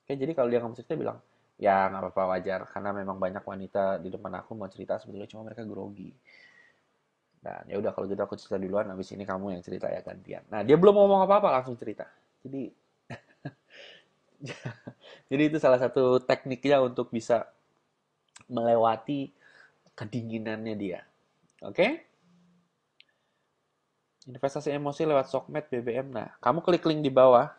S1: Oke, jadi kalau dia nggak mau cerita, bilang, ya nggak apa-apa wajar. Karena memang banyak wanita di depan aku mau cerita, sebetulnya cuma mereka grogi. Dan ya udah kalau gitu aku cerita duluan, habis ini kamu yang cerita ya gantian. Nah, dia belum ngomong apa-apa, langsung cerita. Jadi, jadi itu salah satu tekniknya untuk bisa melewati kedinginannya dia. Oke? Investasi emosi lewat Sokmed BBM. Nah, kamu klik link di bawah.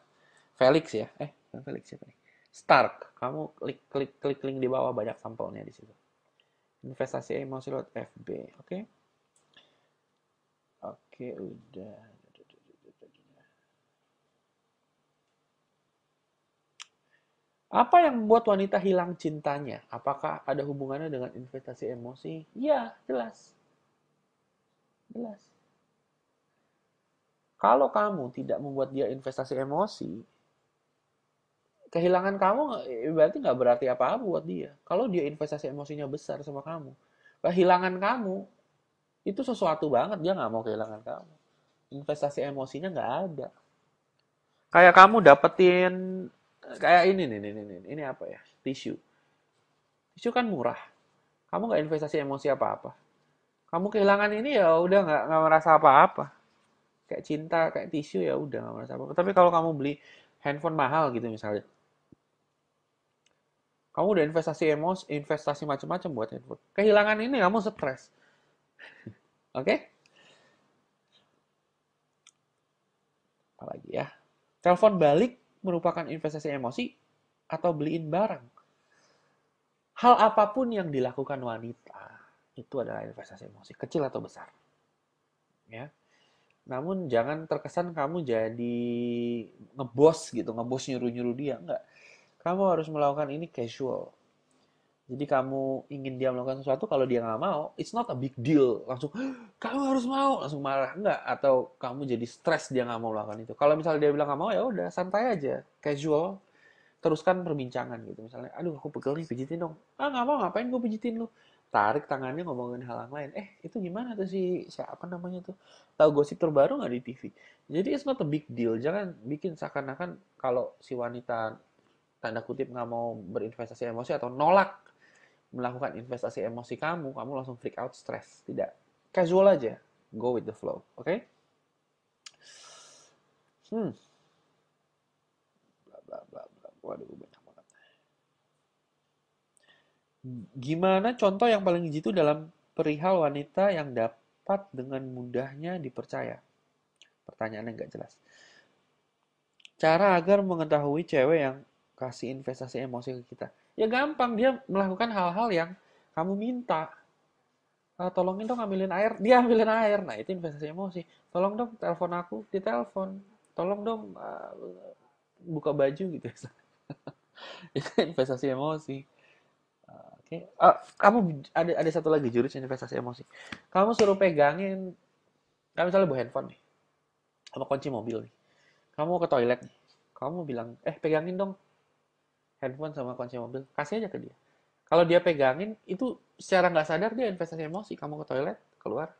S1: Felix ya? Bukan Felix siapa nih? Stark. Kamu klik klik klik link di bawah, banyak sampelnya di situ. Investasi emosi lewat FB. Oke? Oke, udah. Apa yang membuat wanita hilang cintanya? Apakah ada hubungannya dengan investasi emosi? Ya, jelas. Jelas. Kalau kamu tidak membuat dia investasi emosi, kehilangan kamu berarti nggak berarti apa-apa buat dia. Kalau dia investasi emosinya besar sama kamu, kehilangan kamu itu sesuatu banget, dia nggak mau kehilangan kamu. Investasi emosinya nggak ada. Kayak kamu dapetin kayak ini apa ya? Tisu. Tisu kan murah. Kamu nggak investasi emosi apa-apa. Kamu kehilangan ini ya udah nggak merasa apa-apa. Kayak cinta, kayak tisu ya udah nggak merasa apa-apa. Tapi kalau kamu beli handphone mahal gitu misalnya, kamu udah investasi emosi, investasi macam-macam buat handphone. Kehilangan ini kamu stres. Oke? Okay? Apalagi ya. Telepon balik merupakan investasi emosi atau beliin barang. Hal apapun yang dilakukan wanita itu adalah investasi emosi, kecil atau besar. Ya. Namun jangan terkesan kamu jadi ngebos gitu, ngebos nyuruh-nyuruh dia. Enggak. Kamu harus melakukan ini casual. Jadi kamu ingin dia melakukan sesuatu, kalau dia nggak mau, it's not a big deal. Langsung, kamu harus mau, langsung marah. Enggak, atau kamu jadi stres dia nggak mau melakukan itu. Kalau misalnya dia bilang nggak mau, ya udah, santai aja. Casual, teruskan perbincangan gitu. Misalnya, aduh aku pegel nih, pijitin dong. Ah nggak mau, ngapain gue pijitin lu? Tarik tangannya ngomongin hal yang lain. Itu gimana tuh si siapa namanya tuh? Tahu gosip terbaru nggak di TV? Jadi it's not a big deal. Jangan bikin seakan-akan kalau si wanita tanda kutip nggak mau berinvestasi emosi atau nolak melakukan investasi emosi kamu, kamu langsung freak out, stress. Tidak. Casual aja. Go with the flow. Oke? Okay? Hmm. Bla bla bla bla. Waduh, banyak banget. Gimana contoh yang paling jitu dalam perihal wanita yang dapat dengan mudahnya dipercaya? Pertanyaannya nggak jelas. Cara agar mengetahui cewek yang kasih investasi emosi ke kita. Ya gampang, dia melakukan hal-hal yang kamu minta. Tolongin dong ambilin air, dia ambilin air. Nah, itu investasi emosi. Tolong dong telepon aku, ditelepon. Tolong dong buka baju gitu. Itu investasi emosi. Oke. Kamu ada satu lagi jurus investasi emosi. Kamu suruh pegangin, kamu misalnya bawa handphone nih, sama kunci mobil nih. Kamu ke toilet nih. Kamu bilang, pegangin dong handphone sama kunci mobil. Kasih aja ke dia. Kalau dia pegangin, itu secara nggak sadar dia investasi emosi. Kamu ke toilet, keluar,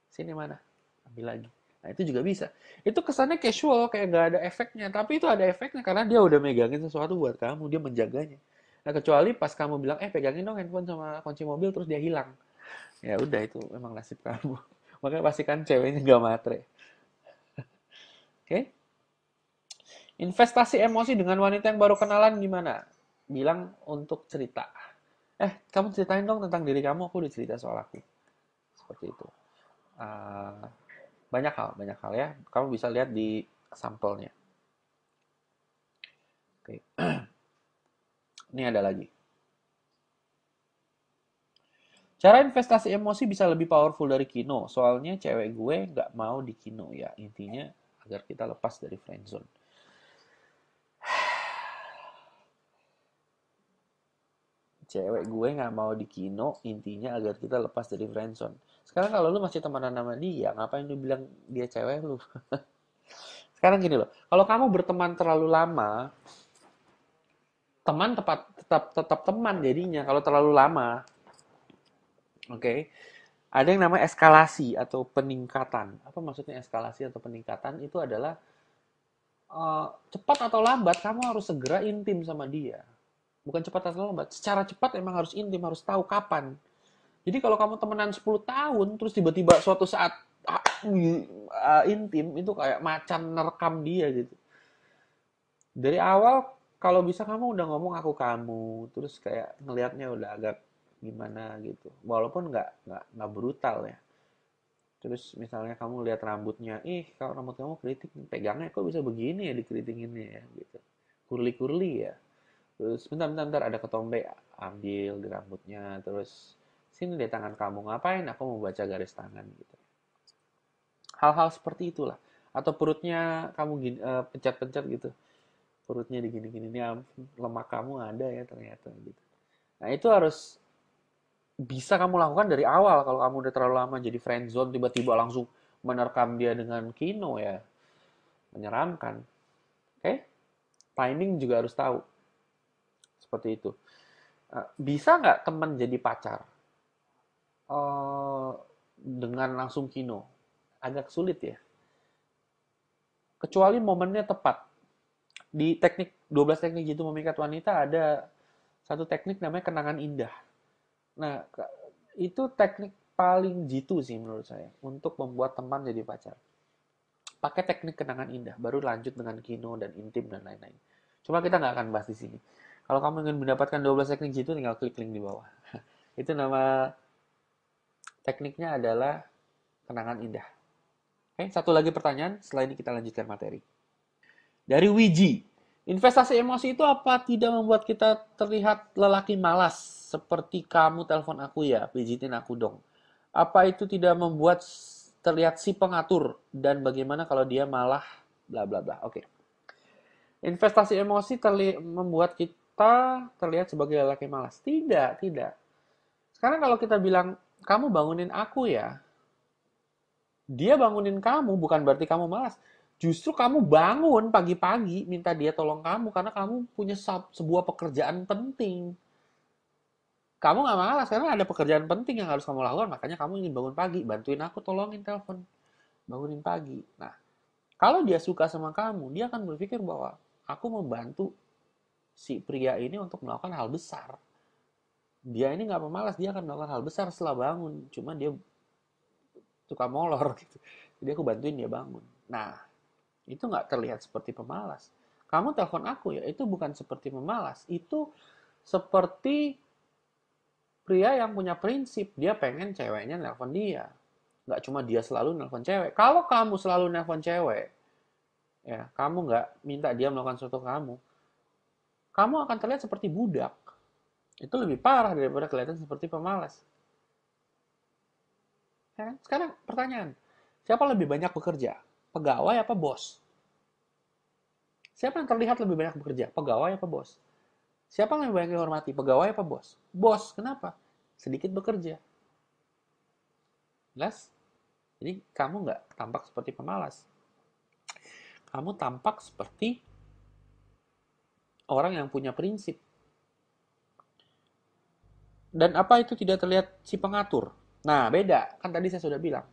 S1: sini mana? Ambil lagi. Nah, itu juga bisa. Itu kesannya casual, kayak nggak ada efeknya. Tapi itu ada efeknya karena dia udah megangin sesuatu buat kamu. Dia menjaganya. Nah, kecuali pas kamu bilang, pegangin dong handphone sama kunci mobil, terus dia hilang. Ya udah, itu memang nasib kamu. Makanya pastikan ceweknya nggak matre. Oke? Okay? Investasi emosi dengan wanita yang baru kenalan gimana? Bilang untuk cerita. Kamu ceritain dong tentang diri kamu, aku udah cerita soal aku. Seperti itu. Uh, banyak hal ya. Kamu bisa lihat di sampelnya. Oke. Ini ada lagi. Cara investasi emosi bisa lebih powerful dari Kino. Soalnya cewek gue nggak mau di Kino ya. Intinya agar kita lepas dari friendzone. cewek gue nggak mau di Kino, intinya agar kita lepas dari friendzone. Sekarang kalau lu masih temenan sama dia, ngapain lu bilang dia cewek lu? Sekarang gini loh, kalau kamu berteman terlalu lama, teman tetap teman jadinya kalau terlalu lama. Oke. Ada yang namanya eskalasi atau peningkatan. Apa maksudnya eskalasi atau peningkatan? Itu adalah cepat atau lambat kamu harus segera intim sama dia. Bukan cepat atau lambat, secara cepat emang harus intim, harus tahu kapan. Jadi kalau kamu temenan 10 tahun, terus tiba-tiba suatu saat intim, itu kayak macan nerekam dia gitu. Dari awal, kalau bisa kamu udah ngomong aku kamu, terus kayak ngelihatnya udah agak gimana gitu. Walaupun nggak brutal ya. Terus misalnya kamu lihat rambutnya, kalau rambut kamu keriting, pegangnya kok bisa begini ya dikeritinginnya ya gitu. Kurli-kurli ya. Terus bentar ada ketombe, ambil di rambutnya, terus sini deh tangan kamu, ngapain aku mau baca garis tangan gitu. Hal-hal seperti itulah. Atau perutnya kamu gini, pencet-pencet gitu. Perutnya digini-gini, ini lemak kamu ada ya ternyata gitu. Nah itu harus bisa kamu lakukan dari awal. Kalau kamu udah terlalu lama jadi friendzone, tiba-tiba langsung menerkam dia dengan Kino ya, menyeramkan. Oke? Timing juga harus tahu. Seperti itu. Bisa nggak teman jadi pacar? eh, dengan langsung Kino. Agak sulit ya. Kecuali momennya tepat. Di teknik 12 teknik jitu memikat wanita ada satu teknik namanya kenangan indah. Nah, itu teknik paling jitu sih menurut saya untuk membuat teman jadi pacar. Pakai teknik kenangan indah, baru lanjut dengan Kino dan intim dan lain-lain. Cuma kita nggak akan bahas di sini. Kalau kamu ingin mendapatkan 12 teknik jitu, tinggal klik link di bawah. Itu nama tekniknya adalah kenangan indah. Oke, satu lagi pertanyaan, setelah ini kita lanjutkan materi. Dari Wiji, investasi emosi itu apa tidak membuat kita terlihat lelaki malas? Seperti kamu telepon aku ya, pijitin aku dong. Apa itu tidak membuat terlihat si pengatur? Dan bagaimana kalau dia malah bla bla bla. Oke. Investasi emosi membuat kita terlihat sebagai lelaki malas. Tidak, tidak. Sekarang kalau kita bilang, kamu bangunin aku ya, dia bangunin kamu bukan berarti kamu malas. Justru kamu bangun pagi-pagi minta dia tolong kamu karena kamu punya sebuah pekerjaan penting. Kamu nggak malas karena ada pekerjaan penting yang harus kamu lakukan, makanya kamu ingin bangun pagi, bantuin aku tolongin telepon, bangunin pagi. Nah, kalau dia suka sama kamu, dia akan berpikir bahwa aku membantu si pria ini untuk melakukan hal besar. Dia ini nggak pemalas, dia akan melakukan hal besar setelah bangun. Cuma dia suka molor gitu. Jadi aku bantuin dia bangun. Nah, itu nggak terlihat seperti pemalas. Kamu telepon aku ya, itu bukan seperti pemalas. Itu seperti pria yang punya prinsip. Dia pengen ceweknya nelpon dia. Nggak cuma dia selalu nelpon cewek. Kalau kamu selalu nelpon cewek, ya kamu nggak minta dia melakukan sesuatu kamu akan terlihat seperti budak. Itu lebih parah daripada kelihatan seperti pemalas. Ya kan? Sekarang pertanyaan, siapa lebih banyak bekerja? Pegawai apa bos? Siapa yang terlihat lebih banyak bekerja? Pegawai apa bos? Siapa yang lebih banyak dihormati? Pegawai apa bos? Bos, kenapa? Sedikit bekerja. Jelas? Jadi kamu nggak tampak seperti pemalas. Kamu tampak seperti orang yang punya prinsip. Dan apa itu tidak terlihat si pengatur? Nah, beda. Kan tadi saya sudah bilang.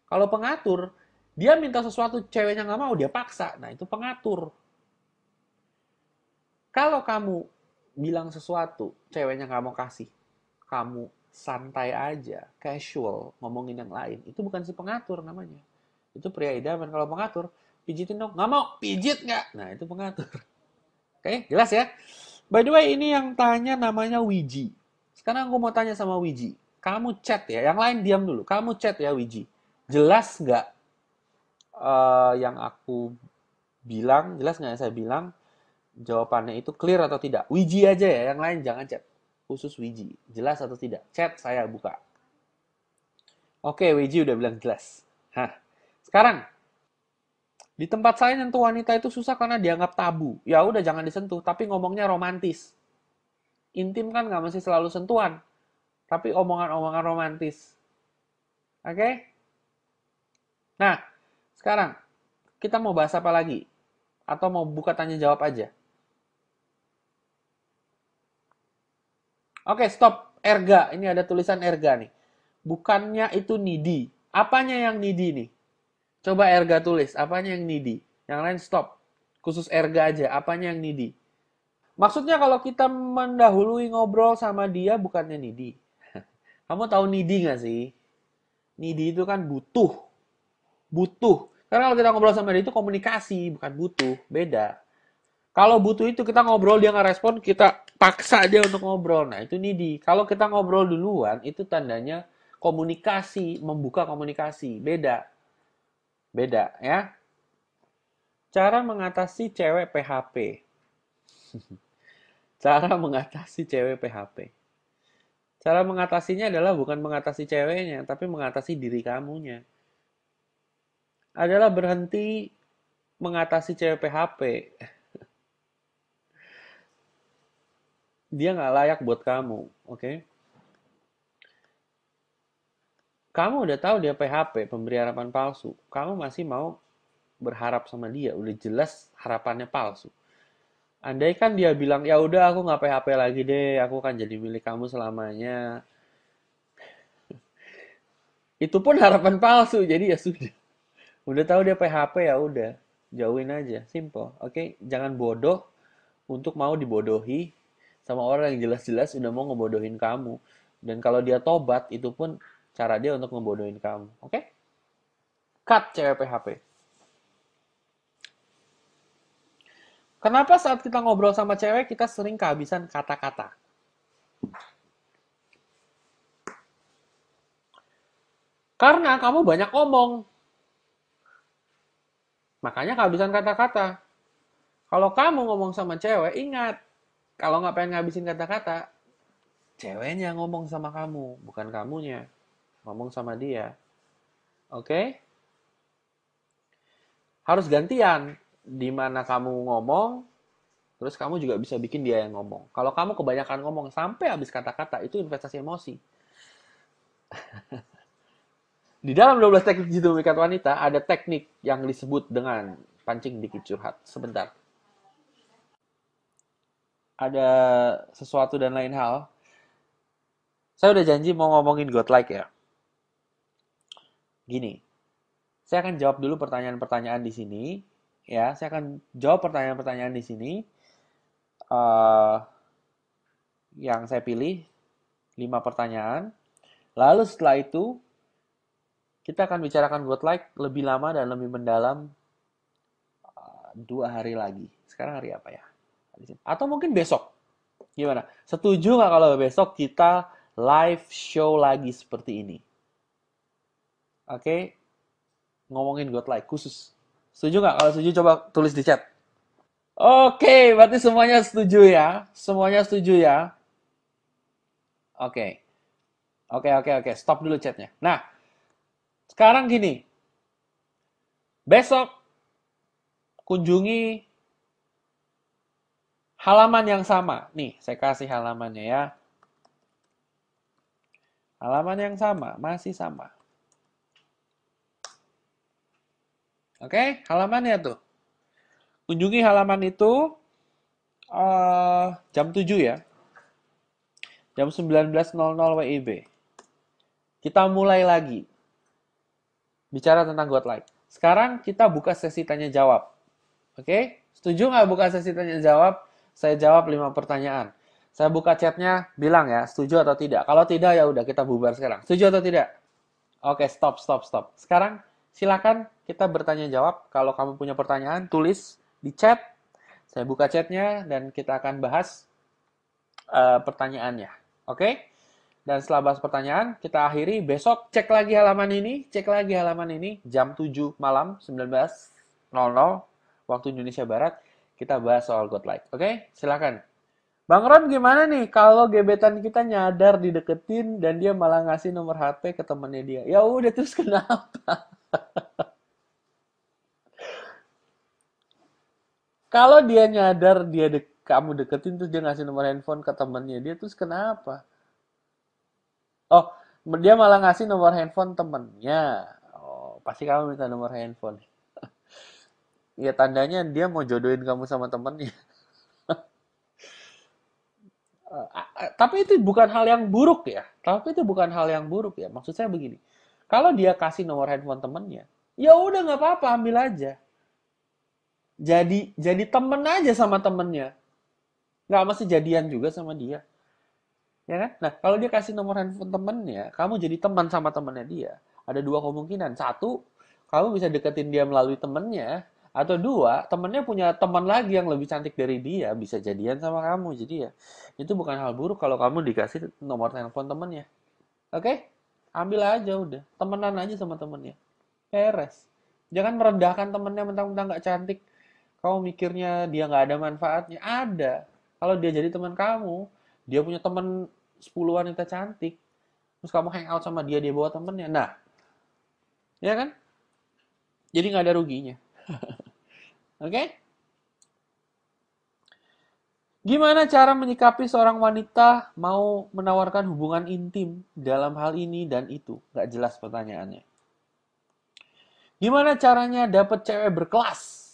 S1: Kalau pengatur, dia minta sesuatu ceweknya nggak mau, dia paksa. Nah, itu pengatur. Kalau kamu bilang sesuatu, ceweknya nggak mau kasih, kamu santai aja, casual, ngomongin yang lain, itu bukan si pengatur namanya. Itu pria idaman. Kalau pengatur, pijitin dong, nggak mau, pijit nggak? Nah, itu pengatur. Oke, jelas ya? By the way, ini yang tanya namanya Wiji. Sekarang aku mau tanya sama Wiji. Kamu chat ya, yang lain diam dulu. Kamu chat ya Wiji. Jelas nggak yang aku bilang, jelas nggak yang saya bilang? Jawabannya itu clear atau tidak? Wiji aja ya, yang lain jangan chat. Khusus Wiji. Jelas atau tidak? Chat saya buka. Oke, Wiji udah bilang jelas. Hah. Sekarang, di tempat saya nyentuh wanita itu susah karena dianggap tabu. Ya udah jangan disentuh, tapi ngomongnya romantis. Intim kan nggak mesti selalu sentuhan, tapi omongan-omongan romantis. Oke? Nah, sekarang kita mau bahas apa lagi? Atau mau buka tanya jawab aja? Oke, stop. Erga. Ini ada tulisan erga nih. Bukannya itu needy. Apanya yang needy nih? Coba erga tulis. Apanya yang needy? Yang lain stop. Khusus erga aja. Apanya yang needy? Maksudnya kalau kita mendahului ngobrol sama dia bukannya needy. Kamu tahu needy nggak sih? Needy itu kan butuh. Butuh. Karena kalau kita ngobrol sama dia itu komunikasi, bukan butuh. Beda. Kalau butuh itu kita ngobrol dia nggak respon, kita paksa dia untuk ngobrol. Nah itu needy. Kalau kita ngobrol duluan, itu tandanya komunikasi, membuka komunikasi. Beda. Beda ya. Cara mengatasi cewek PHP. Cara mengatasi cewek PHP. Cara mengatasinya adalah bukan mengatasi ceweknya, tapi mengatasi diri kamunya. Adalah berhenti mengatasi cewek PHP. Dia nggak layak buat kamu, oke? Okay? Kamu udah tahu dia PHP, pemberi harapan palsu. Kamu masih mau berharap sama dia, udah jelas harapannya palsu. Andai kan dia bilang, ya udah aku nggak PHP lagi deh, aku kan jadi milik kamu selamanya. Itu pun harapan palsu, jadi ya sudah. Udah tahu dia PHP ya udah, jauhin aja, simple. Oke, okay? Jangan bodoh untuk mau dibodohi sama orang yang jelas-jelas udah mau ngebodohin kamu. Dan kalau dia tobat, itu pun cara dia untuk ngebodohin kamu. Oke? Okay? Cut cewek PHP. Kenapa saat kita ngobrol sama cewek, kita sering kehabisan kata-kata? Karena kamu banyak ngomong. Makanya kehabisan kata-kata. Kalau kamu ngomong sama cewek, ingat. Kalau nggak pengen ngabisin kata-kata, ceweknya ngomong sama kamu, bukan kamunya. Ngomong sama dia. Oke? Okay? Harus gantian. Di mana kamu ngomong, terus kamu juga bisa bikin dia yang ngomong. Kalau kamu kebanyakan ngomong sampai habis kata-kata, itu investasi emosi. Di dalam 12 teknik jitu memikat wanita, ada teknik yang disebut dengan pancing dikit curhat. Sebentar. Ada sesuatu dan lain hal. Saya udah janji mau ngomongin godlike ya. Gini, saya akan jawab dulu pertanyaan-pertanyaan di sini. Ya, saya akan jawab pertanyaan-pertanyaan di sini. Uh, yang saya pilih 5 pertanyaan. Lalu setelah itu kita akan bicarakan godlike lebih lama dan lebih mendalam 2 hari lagi. Sekarang hari apa ya? Atau mungkin besok. Gimana? Setuju nggak kalau besok kita live show lagi seperti ini? Oke, ngomongin godlike khusus. Setuju nggak? Kalau setuju coba tulis di chat. Oke, berarti semuanya setuju ya? Semuanya setuju ya? Oke. Oke. Stop dulu chatnya. Nah, sekarang gini. Besok kunjungi halaman yang sama. Nih, saya kasih halamannya ya. Halaman yang sama, masih sama. Oke, halamannya tuh. Kunjungi halaman itu jam 7 ya. Jam 19.00 WIB. Kita mulai lagi. Bicara tentang godlike. Sekarang kita buka sesi tanya jawab. Oke? Setuju nggak buka sesi tanya jawab? Saya jawab 5 pertanyaan. Saya buka chatnya, bilang ya, setuju atau tidak. Kalau tidak, ya udah kita bubar sekarang. Setuju atau tidak? Oke, stop. Sekarang silakan kita bertanya jawab. Kalau kamu punya pertanyaan, tulis di chat. Saya buka chatnya dan kita akan bahas pertanyaannya. Oke? Dan setelah bahas pertanyaan, kita akhiri. Besok cek lagi halaman ini jam 7 malam 19.00 waktu Indonesia Barat. Kita bahas soal godlike. Oke? Silakan. Bang Ron gimana nih kalau gebetan kita nyadar dideketin dan dia malah ngasih nomor HP ke temennya dia? Ya udah terus kenapa? Kalau dia nyadar kamu deketin terus dia ngasih nomor handphone ke temennya dia, terus kenapa? Oh, dia malah ngasih nomor handphone temennya. Oh, pasti kamu minta nomor handphone. Ya tandanya dia mau jodohin kamu sama temennya. Tapi itu bukan hal yang buruk ya. Tapi itu bukan hal yang buruk ya. Maksud saya begini. Kalau dia kasih nomor handphone temennya, ya udah nggak apa-apa, ambil aja. Jadi temen aja sama temennya. Nggak mesti jadian juga sama dia. Ya kan? Nah, kalau dia kasih nomor handphone temennya, kamu jadi teman sama temennya dia. Ada dua kemungkinan. Satu, kamu bisa deketin dia melalui temennya. Atau dua, temennya punya teman lagi yang lebih cantik dari dia. Bisa jadian sama kamu. Jadi ya, itu bukan hal buruk kalau kamu dikasih nomor telepon temennya. Oke? Ambil aja udah. Temenan aja sama temennya. Beres. Jangan merendahkan temennya mentang-mentang nggak cantik. Kamu mikirnya dia nggak ada manfaatnya. Ada. Kalau dia jadi teman kamu, dia punya teman 10 wanita cantik, terus kamu hangout sama dia, dia bawa temennya. Nah, ya kan? Jadi nggak ada ruginya. Oke? Okay? Gimana cara menyikapi seorang wanita mau menawarkan hubungan intim dalam hal ini dan itu? Nggak jelas pertanyaannya. Gimana caranya dapet cewek berkelas?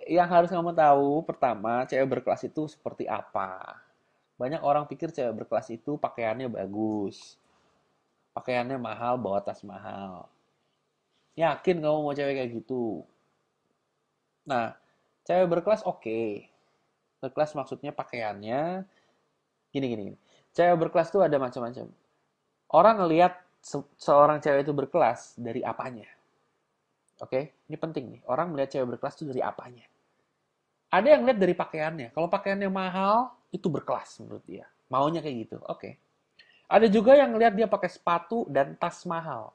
S1: Yang harus kamu tahu, pertama, cewek berkelas itu seperti apa? Banyak orang pikir cewek berkelas itu pakaiannya bagus, pakaiannya mahal, bawa tas mahal. Yakin kamu mau cewek kayak gitu? Nah, cewek berkelas oke. Berkelas maksudnya pakaiannya gini gini. Gini. Cewek berkelas tuh ada macam-macam. Orang ngelihat seorang cewek itu berkelas dari apanya. Oke, ini penting nih. Orang melihat cewek berkelas itu dari apanya. Ada yang lihat dari pakaiannya. Kalau pakaiannya mahal, itu berkelas menurut dia. Maunya kayak gitu. Oke. Ada juga yang lihat dia pakai sepatu dan tas mahal.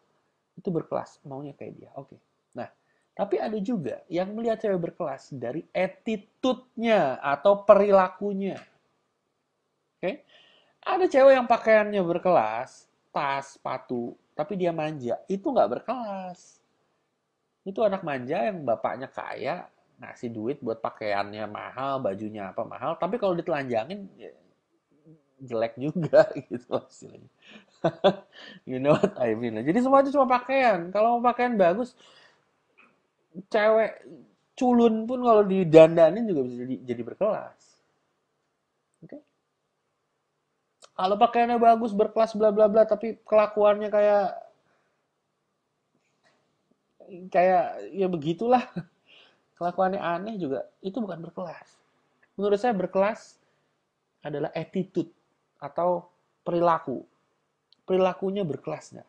S1: Itu berkelas. Maunya kayak dia. Oke. Nah, tapi ada juga yang melihat cewek berkelas dari attitude-nya atau perilakunya. Oke. Ada cewek yang pakaiannya berkelas, tas, sepatu, tapi dia manja. Itu nggak berkelas. Itu anak manja yang bapaknya kaya, ngasih duit buat pakaiannya mahal, bajunya apa mahal, tapi kalau ditelanjangin ya, jelek juga gitu hasilnya. You know what I mean? Jadi semua itu cuma pakaian. Kalau mau pakaian bagus, cewek culun pun kalau didandanin juga bisa jadi berkelas. Oke? Okay? Kalau pakaiannya bagus, berkelas, bla bla bla, tapi kelakuannya kayak kayak ya begitulah, kelakuannya aneh juga, itu bukan berkelas. Menurut saya berkelas adalah attitude atau perilaku. Perilakunya berkelas nggak?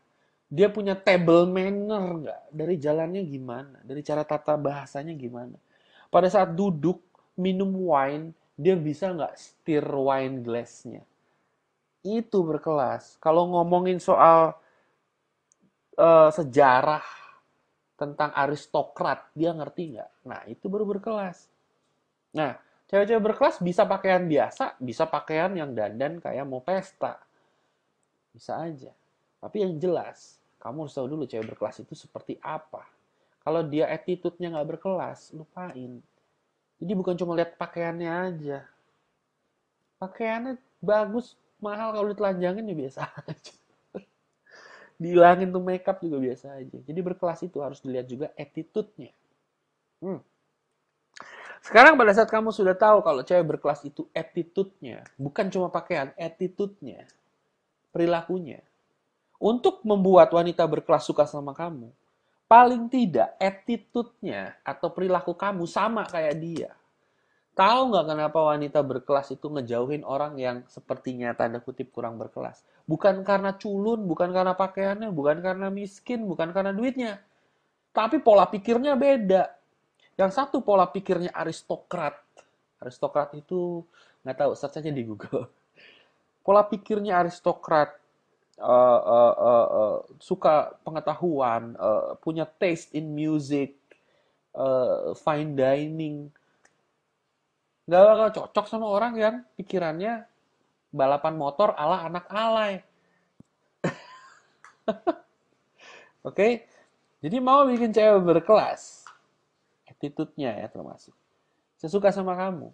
S1: Dia punya table manner nggak? Dari jalannya gimana? Dari cara tata bahasanya gimana? Pada saat duduk, minum wine, dia bisa nggak stir wine glassnya? Itu berkelas. Kalau ngomongin soal sejarah tentang aristokrat, dia ngerti nggak? Nah, itu baru berkelas. Nah, cewek-cewek berkelas bisa pakaian biasa, bisa pakaian yang dandan kayak mau pesta. Bisa aja. Tapi yang jelas, kamu harus tahu dulu cewek berkelas itu seperti apa. Kalau dia attitude-nya nggak berkelas, lupain. Jadi bukan cuma lihat pakaiannya aja. Pakaiannya bagus, mahal, kalau ditelanjangin ya biasa aja. Dihilangin tuh makeup juga biasa aja. Jadi berkelas itu harus dilihat juga attitude-nya. Hmm. Sekarang pada saat kamu sudah tahu kalau cewek berkelas itu attitude-nya, bukan cuma pakaian, attitude-nya, perilakunya. Untuk membuat wanita berkelas suka sama kamu, paling tidak attitude-nya atau perilaku kamu sama kayak dia. Tahu nggak kenapa wanita berkelas itu ngejauhin orang yang sepertinya tanda kutip kurang berkelas? Bukan karena culun, bukan karena pakaiannya, bukan karena miskin, bukan karena duitnya. Tapi pola pikirnya beda. Yang satu pola pikirnya aristokrat. Aristokrat itu nggak tahu, search aja di Google. Pola pikirnya aristokrat, suka pengetahuan, punya taste in music, fine dining. Nggak bakal cocok sama orang yang pikirannya balapan motor ala anak alay. Oke? Jadi mau bikin cewek berkelas, attitude-nya ya termasuk. Sesuka sama kamu.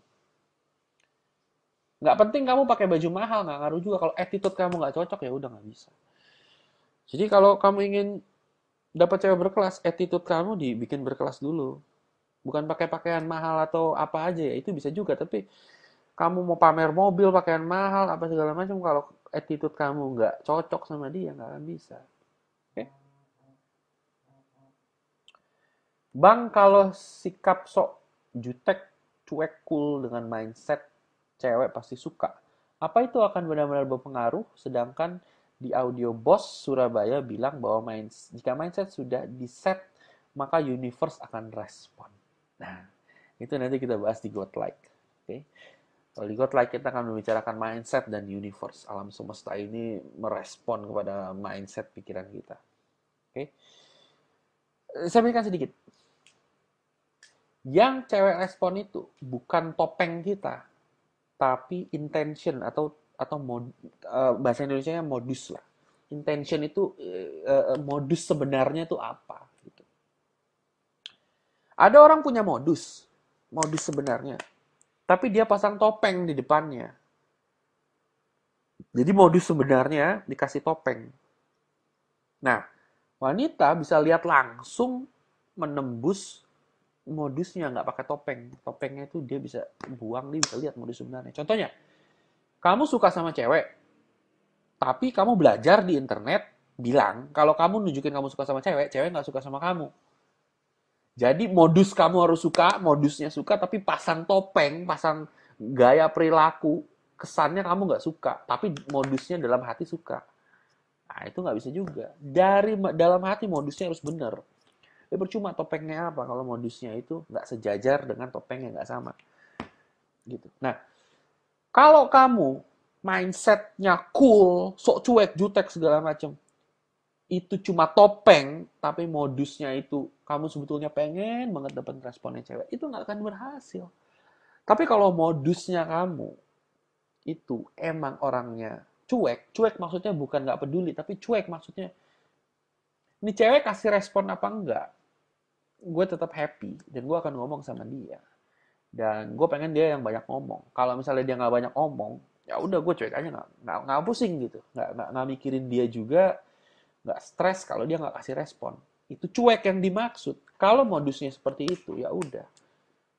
S1: Nggak penting kamu pakai baju mahal, nggak ngaruh juga. Kalau attitude kamu nggak cocok ya udah nggak bisa. Jadi kalau kamu ingin dapat cewek berkelas, attitude kamu dibikin berkelas dulu. Bukan pakai pakaian mahal atau apa aja ya, itu bisa juga. Tapi kamu mau pamer mobil, pakaian mahal, apa segala macam, kalau attitude kamu nggak cocok sama dia, nggak akan bisa. Oke? Bang, kalau sikap sok jutek, cuek, cool dengan mindset cewek pasti suka. Apa itu akan benar-benar berpengaruh? Sedangkan di audio Boss Surabaya bilang bahwa jika mindset sudah di-set, maka universe akan respon. Nah, itu nanti kita bahas di Godlike. Oke? Kalau di Godlike kita akan membicarakan mindset dan universe. Alam semesta ini merespon kepada mindset pikiran kita. Oke? Saya berikan sedikit. Yang cewek respon itu bukan topeng kita, tapi intention atau bahasa Indonesianya modus lah. Intention itu modus sebenarnya itu apa? Gitu. Ada orang punya modus sebenarnya, tapi dia pasang topeng di depannya. Jadi modus sebenarnya dikasih topeng. Nah, wanita bisa lihat langsung menembus modusnya nggak pakai topeng. Topengnya itu dia bisa buang, dia bisa lihat modus sebenarnya. Contohnya, kamu suka sama cewek, tapi kamu belajar di internet bilang kalau kamu nunjukin kamu suka sama cewek, cewek nggak suka sama kamu. Jadi modus kamu harus suka, modusnya suka, tapi pasang topeng, pasang gaya perilaku, kesannya kamu nggak suka, tapi modusnya dalam hati suka. Nah, itu nggak bisa juga. Dari dalam hati modusnya harus benar. Ya percuma topengnya apa kalau modusnya itu nggak sejajar dengan topeng yang nggak sama. Gitu. Nah, kalau kamu mindsetnya cool, sok cuek, jutek segala macam, itu cuma topeng, tapi modusnya itu kamu sebetulnya pengen banget dapat responnya cewek, itu nggak akan berhasil. Tapi kalau modusnya kamu itu emang orangnya cuek, cuek maksudnya bukan nggak peduli, tapi cuek maksudnya ini cewek kasih respon apa enggak, gue tetap happy dan gue akan ngomong sama dia. Dan gue pengen dia yang banyak ngomong. Kalau misalnya dia nggak banyak ngomong, ya udah gue cuek aja, nggak pusing gitu, nggak mikirin dia juga, nggak stres kalau dia nggak kasih respon. Itu cuek yang dimaksud. Kalau modusnya seperti itu, ya udah,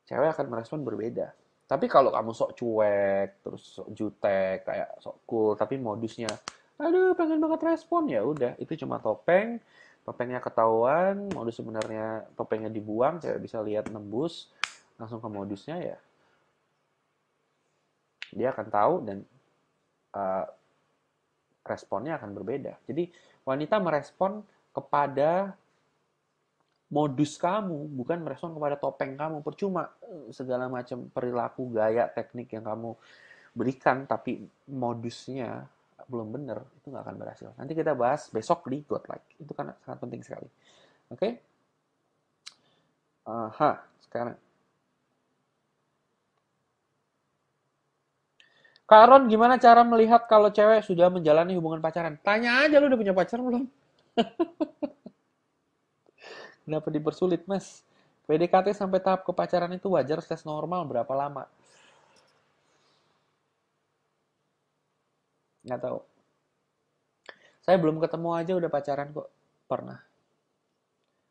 S1: cewek akan merespon berbeda. Tapi kalau kamu sok cuek, terus sok jutek, kayak sok cool, tapi modusnya, aduh pengen banget respon, ya udah, itu cuma topeng, topengnya ketahuan, modus sebenarnya topengnya dibuang, cewek bisa lihat nembus, langsung ke modusnya ya, dia akan tahu dan uh, responnya akan berbeda. Jadi wanita merespon kepada modus kamu, bukan merespon kepada topeng kamu. Percuma segala macam perilaku, gaya, teknik yang kamu berikan, tapi modusnya belum benar, itu nggak akan berhasil. Nanti kita bahas besok di Godlike. Itu kan sangat penting sekali. Oke? Okay? Sekarang. Kak Ron, gimana cara melihat kalau cewek sudah menjalani hubungan pacaran? Tanya aja, lu udah punya pacar belum? Kenapa dipersulit, Mas? PDKT sampai tahap kepacaran itu wajar / normal berapa lama? Nggak tahu. Saya belum ketemu aja udah pacaran kok. Pernah.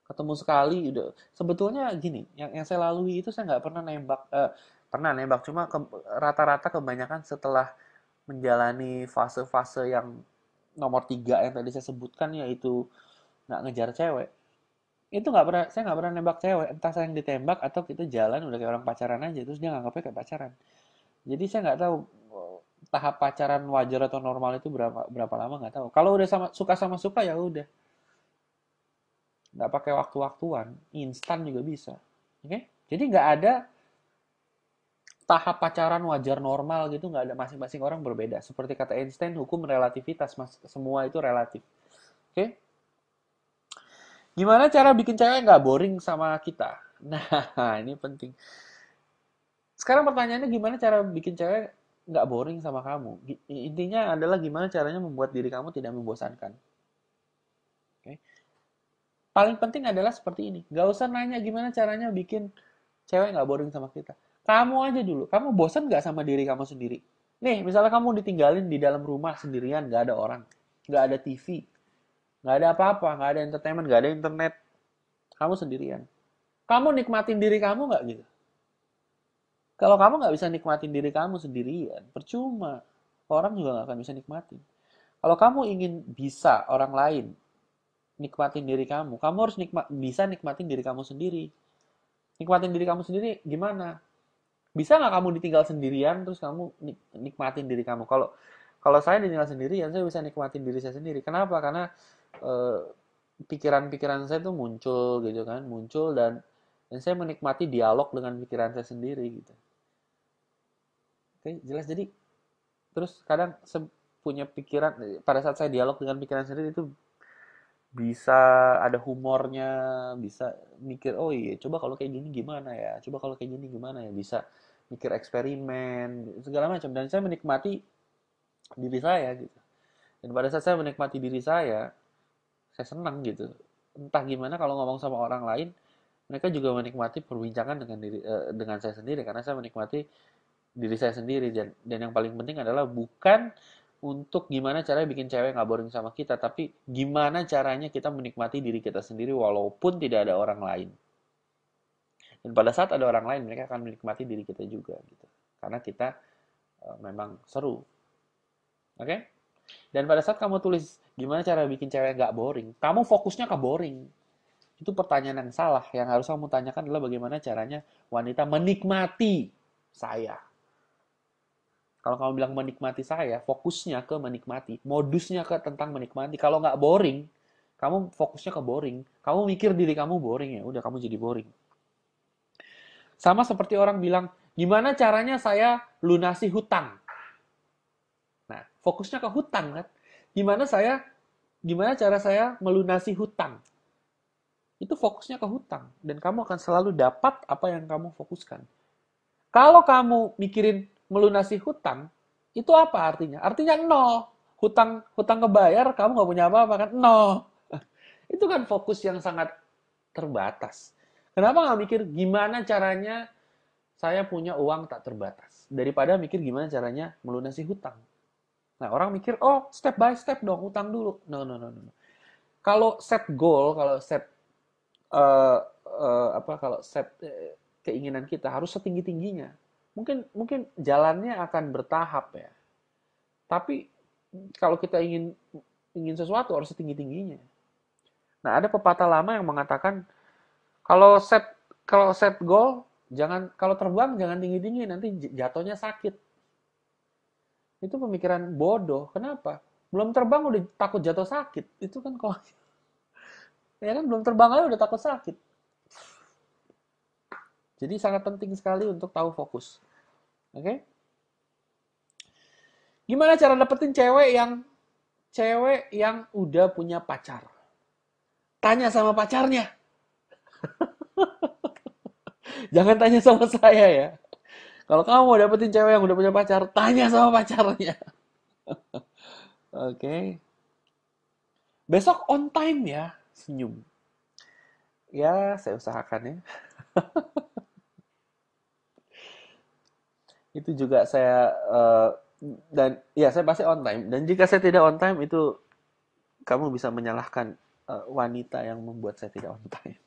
S1: Ketemu sekali udah. Sebetulnya gini, yang saya lalui itu saya nggak pernah nembak. Pernah nembak, cuma rata-rata kebanyakan setelah menjalani fase-fase yang nomor 3 yang tadi saya sebutkan, yaitu nggak ngejar cewek. Itu nggak pernah, saya nggak pernah nembak cewek. Entah saya yang ditembak atau kita jalan udah kayak orang pacaran aja. Terus dia nganggapnya kayak pacaran. Jadi saya nggak tahu tahap pacaran wajar atau normal itu berapa berapa lama, nggak tahu. Kalau udah sama suka ya udah, nggak pakai waktu-waktuan, instan juga bisa. Oke? Jadi nggak ada tahap pacaran wajar normal gitu, nggak ada, masing-masing orang berbeda. Seperti kata Einstein, hukum relativitas, mas, semua itu relatif. Oke? Gimana cara bikin cewek nggak boring sama kita? Nah, ini penting. Sekarang pertanyaannya, gimana cara bikin cewek nggak boring sama kamu? Intinya adalah gimana caranya membuat diri kamu tidak membosankan. Oke? Paling penting adalah seperti ini. Nggak usah nanya gimana caranya bikin Cewek nggak boring sama kita. Kamu aja dulu, kamu bosan nggak sama diri kamu sendiri? Nih, misalnya kamu ditinggalin di dalam rumah sendirian, nggak ada orang, nggak ada TV, nggak ada apa-apa, nggak ada entertainment, nggak ada internet, kamu sendirian. Kamu nikmatin diri kamu nggak gitu? Kalau kamu nggak bisa nikmatin diri kamu sendirian, percuma. Orang juga nggak akan bisa nikmatin. Kalau kamu ingin bisa orang lain nikmatin diri kamu harus bisa nikmatin diri kamu sendiri. Nikmatin diri kamu sendiri gimana? Bisa nggak kamu ditinggal sendirian terus kamu nikmatin diri kamu? Kalau kalau saya ditinggal sendirian, saya bisa nikmatin diri saya sendiri. Kenapa? Karena eh, pikiran-pikiran saya tuh muncul gitu kan, muncul dan saya menikmati dialog dengan pikiran saya sendiri gitu. Oke, jelas. Jadi terus kadang saya punya pikiran pada saat saya dialog dengan pikiran sendiri itu bisa ada humornya, bisa mikir, oh iya, coba kalau kayak gini gimana ya, coba kalau kayak gini gimana ya, bisa mikir eksperimen, segala macam. Dan saya menikmati diri saya gitu. Dan pada saat saya menikmati diri saya senang gitu. Entah gimana kalau ngomong sama orang lain, mereka juga menikmati perbincangan dengan saya sendiri karena saya menikmati diri saya sendiri dan yang paling penting adalah bukan untuk gimana caranya bikin cewek nggak boring sama kita, tapi gimana caranya kita menikmati diri kita sendiri walaupun tidak ada orang lain. Dan pada saat ada orang lain, mereka akan menikmati diri kita juga gitu. Karena kita memang seru. Oke? Okay? Dan pada saat kamu tulis gimana cara bikin cewek nggak boring, kamu fokusnya ke boring. Itu pertanyaan yang salah. Yang harus kamu tanyakan adalah bagaimana caranya wanita menikmati saya. Kalau kamu bilang menikmati saya, fokusnya ke menikmati. Modusnya ke tentang menikmati. Kalau nggak boring, kamu fokusnya ke boring. Kamu mikir diri kamu boring ya, udah kamu jadi boring. Sama seperti orang bilang, gimana caranya saya lunasi hutang? Nah, fokusnya ke hutang kan. Gimana cara saya melunasi hutang? Itu fokusnya ke hutang. Dan kamu akan selalu dapat apa yang kamu fokuskan. Kalau kamu mikirin melunasi hutang, itu apa artinya? Artinya nol. Hutang hutang kebayar, kamu nggak punya apa-apa kan? Nol. Itu kan fokus yang sangat terbatas. Kenapa nggak mikir gimana caranya saya punya uang tak terbatas? Daripada mikir gimana caranya melunasi hutang. Nah, orang mikir, oh step by step dong, hutang dulu. No, no, no, no. Kalau set goal, uh, kalau set keinginan kita harus setinggi tingginya. Mungkin mungkin jalannya akan bertahap ya. Tapi kalau kita ingin ingin sesuatu harus setinggi tingginya. Nah, ada pepatah lama yang mengatakan kalau set kalau set goal jangan kalau terbang jangan tinggi tinggi nanti jatuhnya sakit. Itu pemikiran bodoh. Kenapa? Belum terbang udah takut jatuh sakit. Itu kan kok ya kan belum terbang aja udah takut sakit. Jadi sangat penting sekali untuk tahu fokus. Oke? Okay? Gimana cara dapetin cewek yang udah punya pacar? Tanya sama pacarnya. Jangan tanya sama saya ya. Kalau kamu mau dapetin cewek yang udah punya pacar, tanya sama pacarnya. Oke. Okay. Besok on time ya. Senyum. Ya, saya usahakan ya. Itu juga saya dan ya saya pasti on time. Dan jika saya tidak on time itu kamu bisa menyalahkan wanita yang membuat saya tidak on time.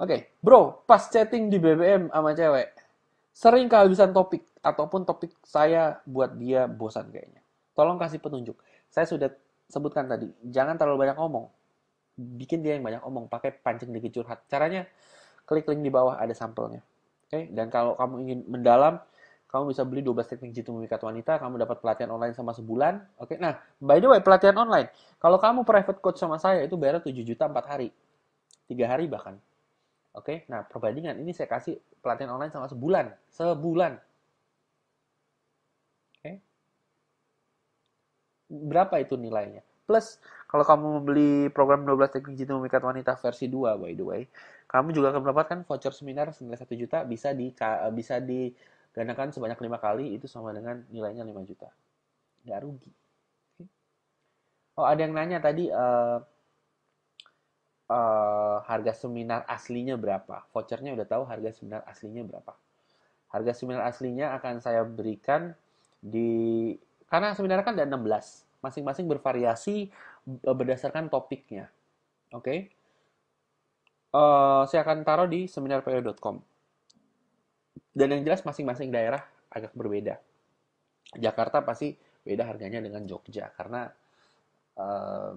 S1: Oke, bro, pas chatting di BBM sama cewek, sering kehabisan topik ataupun topik saya buat dia bosan kayaknya. Tolong kasih petunjuk. Saya sudah sebutkan tadi, jangan terlalu banyak ngomong. Bikin dia yang banyak ngomong, pakai pancing dikit curhat. Caranya, klik link di bawah ada sampelnya. Oke, dan kalau kamu ingin mendalam, kamu bisa beli 12 teknik jitu memikat wanita, kamu dapat pelatihan online sama sebulan. Oke, nah, by the way, pelatihan online. Kalau kamu private coach sama saya, itu bayar 7 juta 4 hari. 3 hari bahkan. Oke, nah perbandingan ini saya kasih pelatihan online sama sebulan. Sebulan. Oke, berapa itu nilainya? Plus, kalau kamu membeli program 12 teknik jitu memikat wanita versi 2, by the way, kamu juga akan mendapatkan voucher seminar senilai 1 juta, bisa digandakan sebanyak 5 kali, itu sama dengan nilainya 5 juta. Nggak rugi. Oh, ada yang nanya tadi, harga seminar aslinya berapa. Vouchernya udah tahu harga seminar aslinya berapa. Harga seminar aslinya akan saya berikan di, karena seminar kan ada 16, masing-masing bervariasi berdasarkan topiknya. Oke. Okay? Saya akan taruh di seminarpw.com. Dan yang jelas masing-masing daerah agak berbeda. Jakarta pasti beda harganya dengan Jogja karena uh,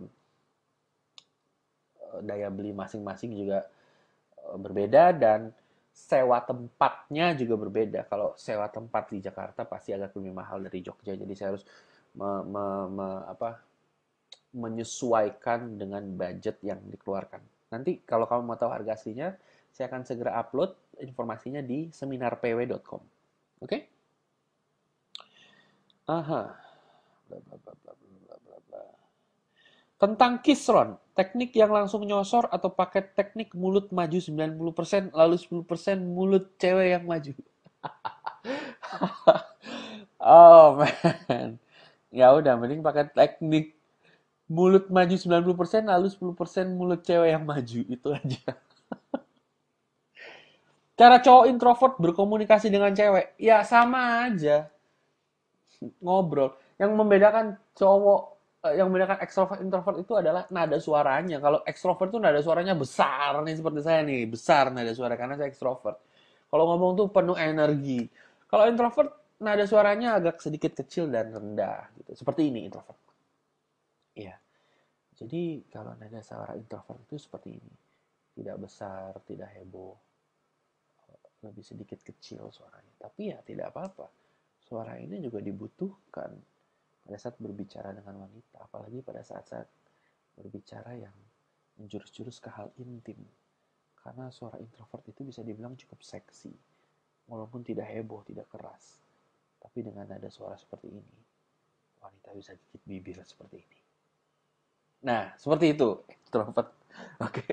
S1: daya beli masing-masing juga berbeda dan sewa tempatnya juga berbeda. Kalau sewa tempat di Jakarta pasti agak lebih mahal dari Jogja. Jadi saya harus menyesuaikan dengan budget yang dikeluarkan. Nanti kalau kamu mau tahu harga aslinya, saya akan segera upload informasinya di seminarpw.com. Oke? Okay? Aha. Bla, bla, bla, bla, bla, bla, bla. Tentang kisron, teknik yang langsung nyosor atau pakai teknik mulut maju 90%, lalu 10% mulut cewek yang maju. Oh man. Ya udah, mending pakai teknik mulut maju 90%, lalu 10% mulut cewek yang maju. Itu aja. Cara cowok introvert berkomunikasi dengan cewek, ya sama aja. Ngobrol. Yang membedakan cowok, yang membedakan ekstrovert introvert itu adalah nada suaranya. Kalau ekstrovert itu nada suaranya besar nih seperti saya nih, besar nada suara karena saya ekstrovert. Kalau ngomong tuh penuh energi. Kalau introvert nada suaranya agak sedikit kecil dan rendah gitu. Seperti ini introvert. Iya. Jadi kalau nada suara introvert itu seperti ini. Tidak besar, tidak heboh, lebih sedikit kecil suaranya. Tapi ya tidak apa-apa. Suara ini juga dibutuhkan pada saat berbicara dengan wanita, apalagi pada saat-saat berbicara yang menjurus-jurus ke hal intim. Karena suara introvert itu bisa dibilang cukup seksi, walaupun tidak heboh, tidak keras. Tapi dengan nada suara seperti ini, wanita bisa gigit bibir seperti ini. Nah, seperti itu, introvert. Oke.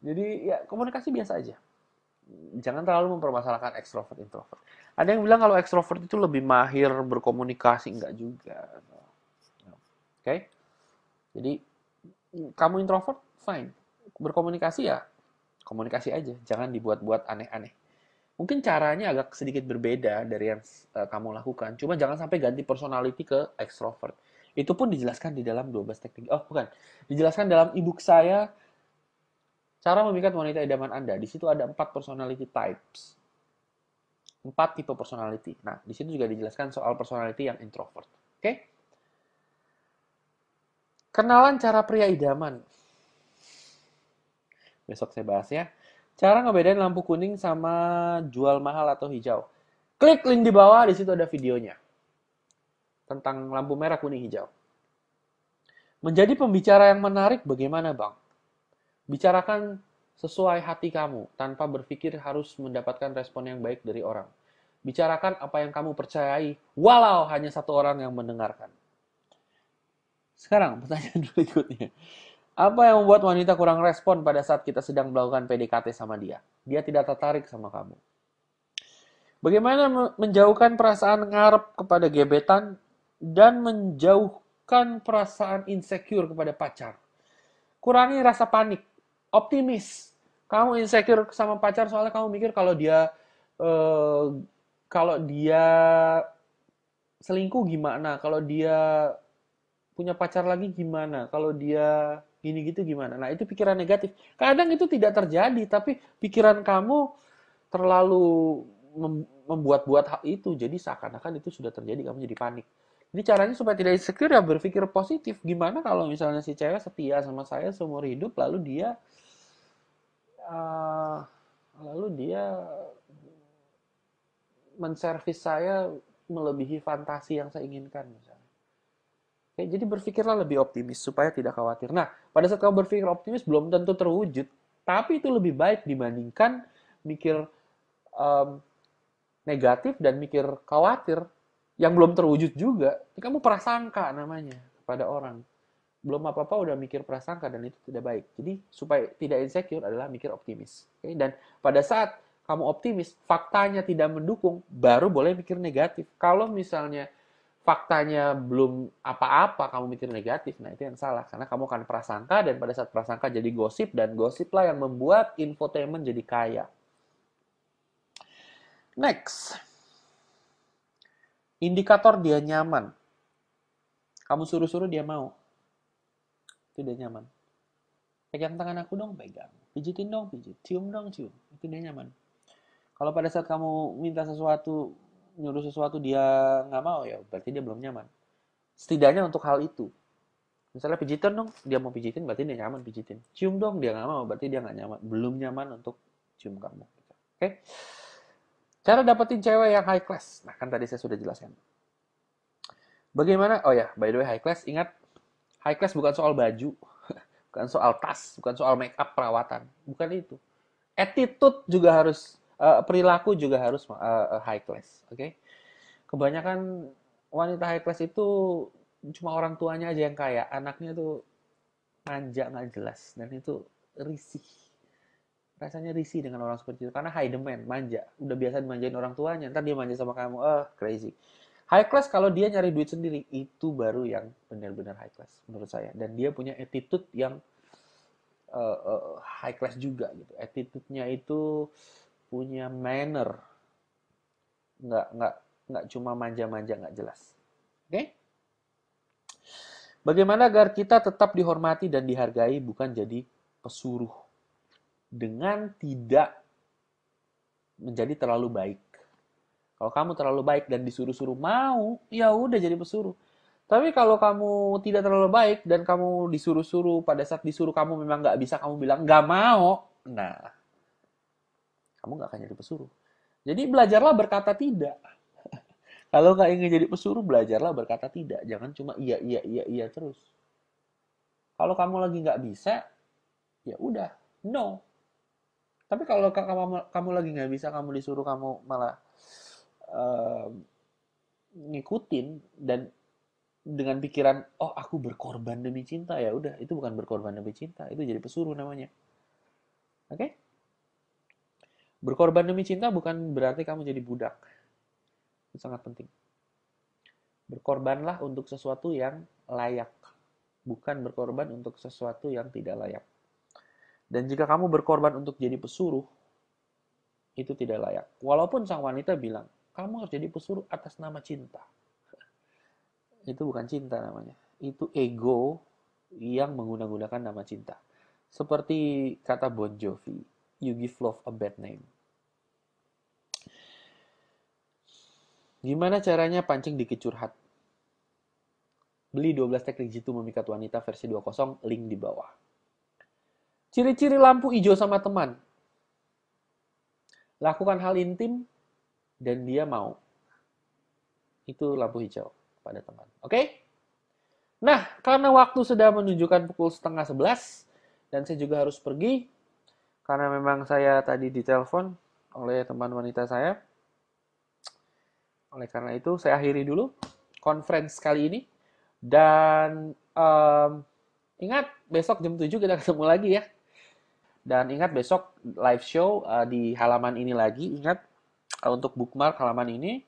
S1: Jadi ya komunikasi biasa aja. Jangan terlalu mempermasalahkan ekstrovert introvert. Ada yang bilang kalau ekstrovert itu lebih mahir berkomunikasi, enggak juga. Oke? Okay? Jadi kamu introvert, fine. Berkomunikasi ya komunikasi aja, jangan dibuat-buat aneh-aneh. Mungkin caranya agak sedikit berbeda dari yang kamu lakukan. Cuma jangan sampai ganti personality ke extrovert. Itu pun dijelaskan di dalam 12 teknik. Oh, bukan. Dijelaskan dalam ebook saya cara memikat wanita idaman Anda. Di situ ada 4 personality types. 4 tipe personality. Nah, di situ juga dijelaskan soal personality yang introvert. Oke? Okay? Kenalan cara pria idaman. Besok saya bahas ya. Cara ngebedain lampu kuning sama jual mahal atau hijau. Klik link di bawah, di situ ada videonya. Tentang lampu merah, kuning, hijau. Menjadi pembicara yang menarik bagaimana, Bang? Bicarakan sesuai hati kamu, tanpa berpikir harus mendapatkan respon yang baik dari orang. Bicarakan apa yang kamu percayai, walau hanya satu orang yang mendengarkan. Sekarang, pertanyaan berikutnya. Apa yang membuat wanita kurang respon pada saat kita sedang melakukan PDKT sama dia? Dia tidak tertarik sama kamu. Bagaimana menjauhkan perasaan ngarep kepada gebetan dan menjauhkan perasaan insecure kepada pacar? Kurangi rasa panik. Optimis. Kamu insecure sama pacar soalnya kamu mikir eh, kalau dia selingkuh gimana? Kalau dia punya pacar lagi gimana? Kalau dia gini gitu gimana? Nah, itu pikiran negatif. Kadang itu tidak terjadi, tapi pikiran kamu terlalu membuat-buat hal itu. Jadi seakan-akan itu sudah terjadi, kamu jadi panik. Jadi caranya supaya tidak insecure ya berpikir positif. Gimana kalau misalnya si cewek setia sama saya seumur hidup, uh, lalu dia menservis saya melebihi fantasi yang saya inginkan misalnya. Oke, jadi berpikirlah lebih optimis supaya tidak khawatir. Nah, pada saat kamu berpikir optimis belum tentu terwujud, tapi itu lebih baik dibandingkan mikir um, negatif dan mikir khawatir yang belum terwujud juga. Ini kamu prasangka namanya kepada orang. Belum apa-apa udah mikir prasangka dan itu tidak baik. Jadi supaya tidak insecure adalah mikir optimis. Oke? Dan pada saat kamu optimis, faktanya tidak mendukung, baru boleh mikir negatif. Kalau misalnya faktanya belum apa-apa, kamu mikir negatif. Nah, itu yang salah. Karena kamu akan prasangka, dan pada saat prasangka jadi gosip, dan gosiplah yang membuat infotainment jadi kaya. Next. Indikator dia nyaman. Kamu suruh-suruh dia mau. Itu dia nyaman. Pegang tangan aku dong, pegang. Pijitin dong, pijit. Cium dong, cium. Itu dia nyaman. Kalau pada saat kamu minta sesuatu, nyuruh sesuatu dia nggak mau, ya berarti dia belum nyaman. Setidaknya untuk hal itu. Misalnya pijitin dong, dia mau pijitin, berarti dia nyaman pijitin. Cium dong, dia nggak mau, berarti dia nggak nyaman. Belum nyaman untuk cium kamu. Oke? Cara dapetin cewek yang high class. Nah, kan tadi saya sudah jelaskan. Bagaimana? Oh ya, by the way, high class, ingat, high class bukan soal baju, bukan soal tas, bukan soal make up perawatan. Bukan itu. Attitude juga harus, perilaku juga harus high class. Oke? Okay? Kebanyakan wanita high class itu cuma orang tuanya aja yang kaya, anaknya tuh manja nggak jelas, dan itu risih. Rasanya risih dengan orang seperti itu karena high demand, manja. Udah biasa dimanjain orang tuanya, ntar dia manja sama kamu, crazy. High class kalau dia nyari duit sendiri, itu baru yang benar-benar high class menurut saya. Dan dia punya attitude yang high class juga gitu. Attitude-nya itu punya manner, nggak nggak cuma manja-manja nggak jelas. Oke? Okay? Bagaimana agar kita tetap dihormati dan dihargai, bukan jadi pesuruh dengan tidak menjadi terlalu baik. Kalau kamu terlalu baik dan disuruh-suruh mau, ya udah jadi pesuruh. Tapi kalau kamu tidak terlalu baik dan kamu disuruh-suruh, pada saat disuruh kamu memang nggak bisa, kamu bilang nggak mau, nah, kamu nggak akan jadi pesuruh. Jadi belajarlah berkata tidak. Kalau nggak ingin jadi pesuruh, belajarlah berkata tidak. Jangan cuma iya, iya, iya, iya terus. Kalau kamu lagi nggak bisa, ya udah, no. Tapi kalau kamu lagi nggak bisa, kamu disuruh, kamu malah eh, ngikutin dan dengan pikiran, oh aku berkorban demi cinta, ya udah, itu bukan berkorban demi cinta, itu jadi pesuruh namanya. Oke? Okay? Berkorban demi cinta bukan berarti kamu jadi budak. Itu sangat penting. Berkorbanlah untuk sesuatu yang layak, bukan berkorban untuk sesuatu yang tidak layak. Dan jika kamu berkorban untuk jadi pesuruh, itu tidak layak. Walaupun sang wanita bilang, kamu harus jadi pesuruh atas nama cinta. Itu bukan cinta namanya. Itu ego yang menggunakan nama cinta. Seperti kata Bon Jovi, you give love a bad name. Gimana caranya pancing dikit curhat? Beli 12 teknik jitu memikat wanita versi 2.0, link di bawah. Ciri-ciri lampu hijau sama teman. Lakukan hal intim dan dia mau. Itu lampu hijau pada teman. Oke? Nah, karena waktu sudah menunjukkan pukul 10:30 dan saya juga harus pergi karena memang saya tadi ditelepon oleh teman wanita saya. Oleh karena itu, saya akhiri dulu conference kali ini. Dan ingat, besok jam 7 kita ketemu lagi ya. Dan ingat, besok live show di halaman ini lagi. Ingat, untuk bookmark halaman ini.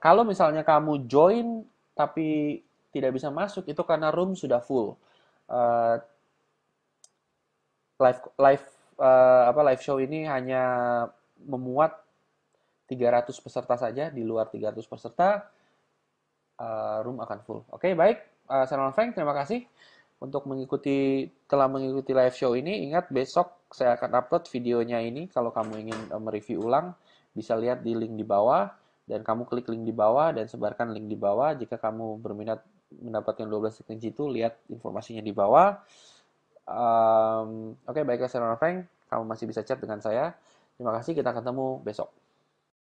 S1: Kalau misalnya kamu join tapi tidak bisa masuk, itu karena room sudah full. Uh, live live show ini hanya memuat 300 peserta saja. Di luar 300 peserta, room akan full. Oke, baik. Saya Frank, terima kasih untuk telah mengikuti live show ini. Ingat, besok saya akan upload videonya ini. Kalau kamu ingin mereview ulang, bisa lihat di link di bawah. Dan kamu klik link di bawah dan sebarkan link di bawah. Jika kamu berminat mendapatkan 12 teknik itu, lihat informasinya di bawah. Oke, baiklah, saya Frank. Kamu masih bisa chat dengan saya. Terima kasih, kita ketemu besok.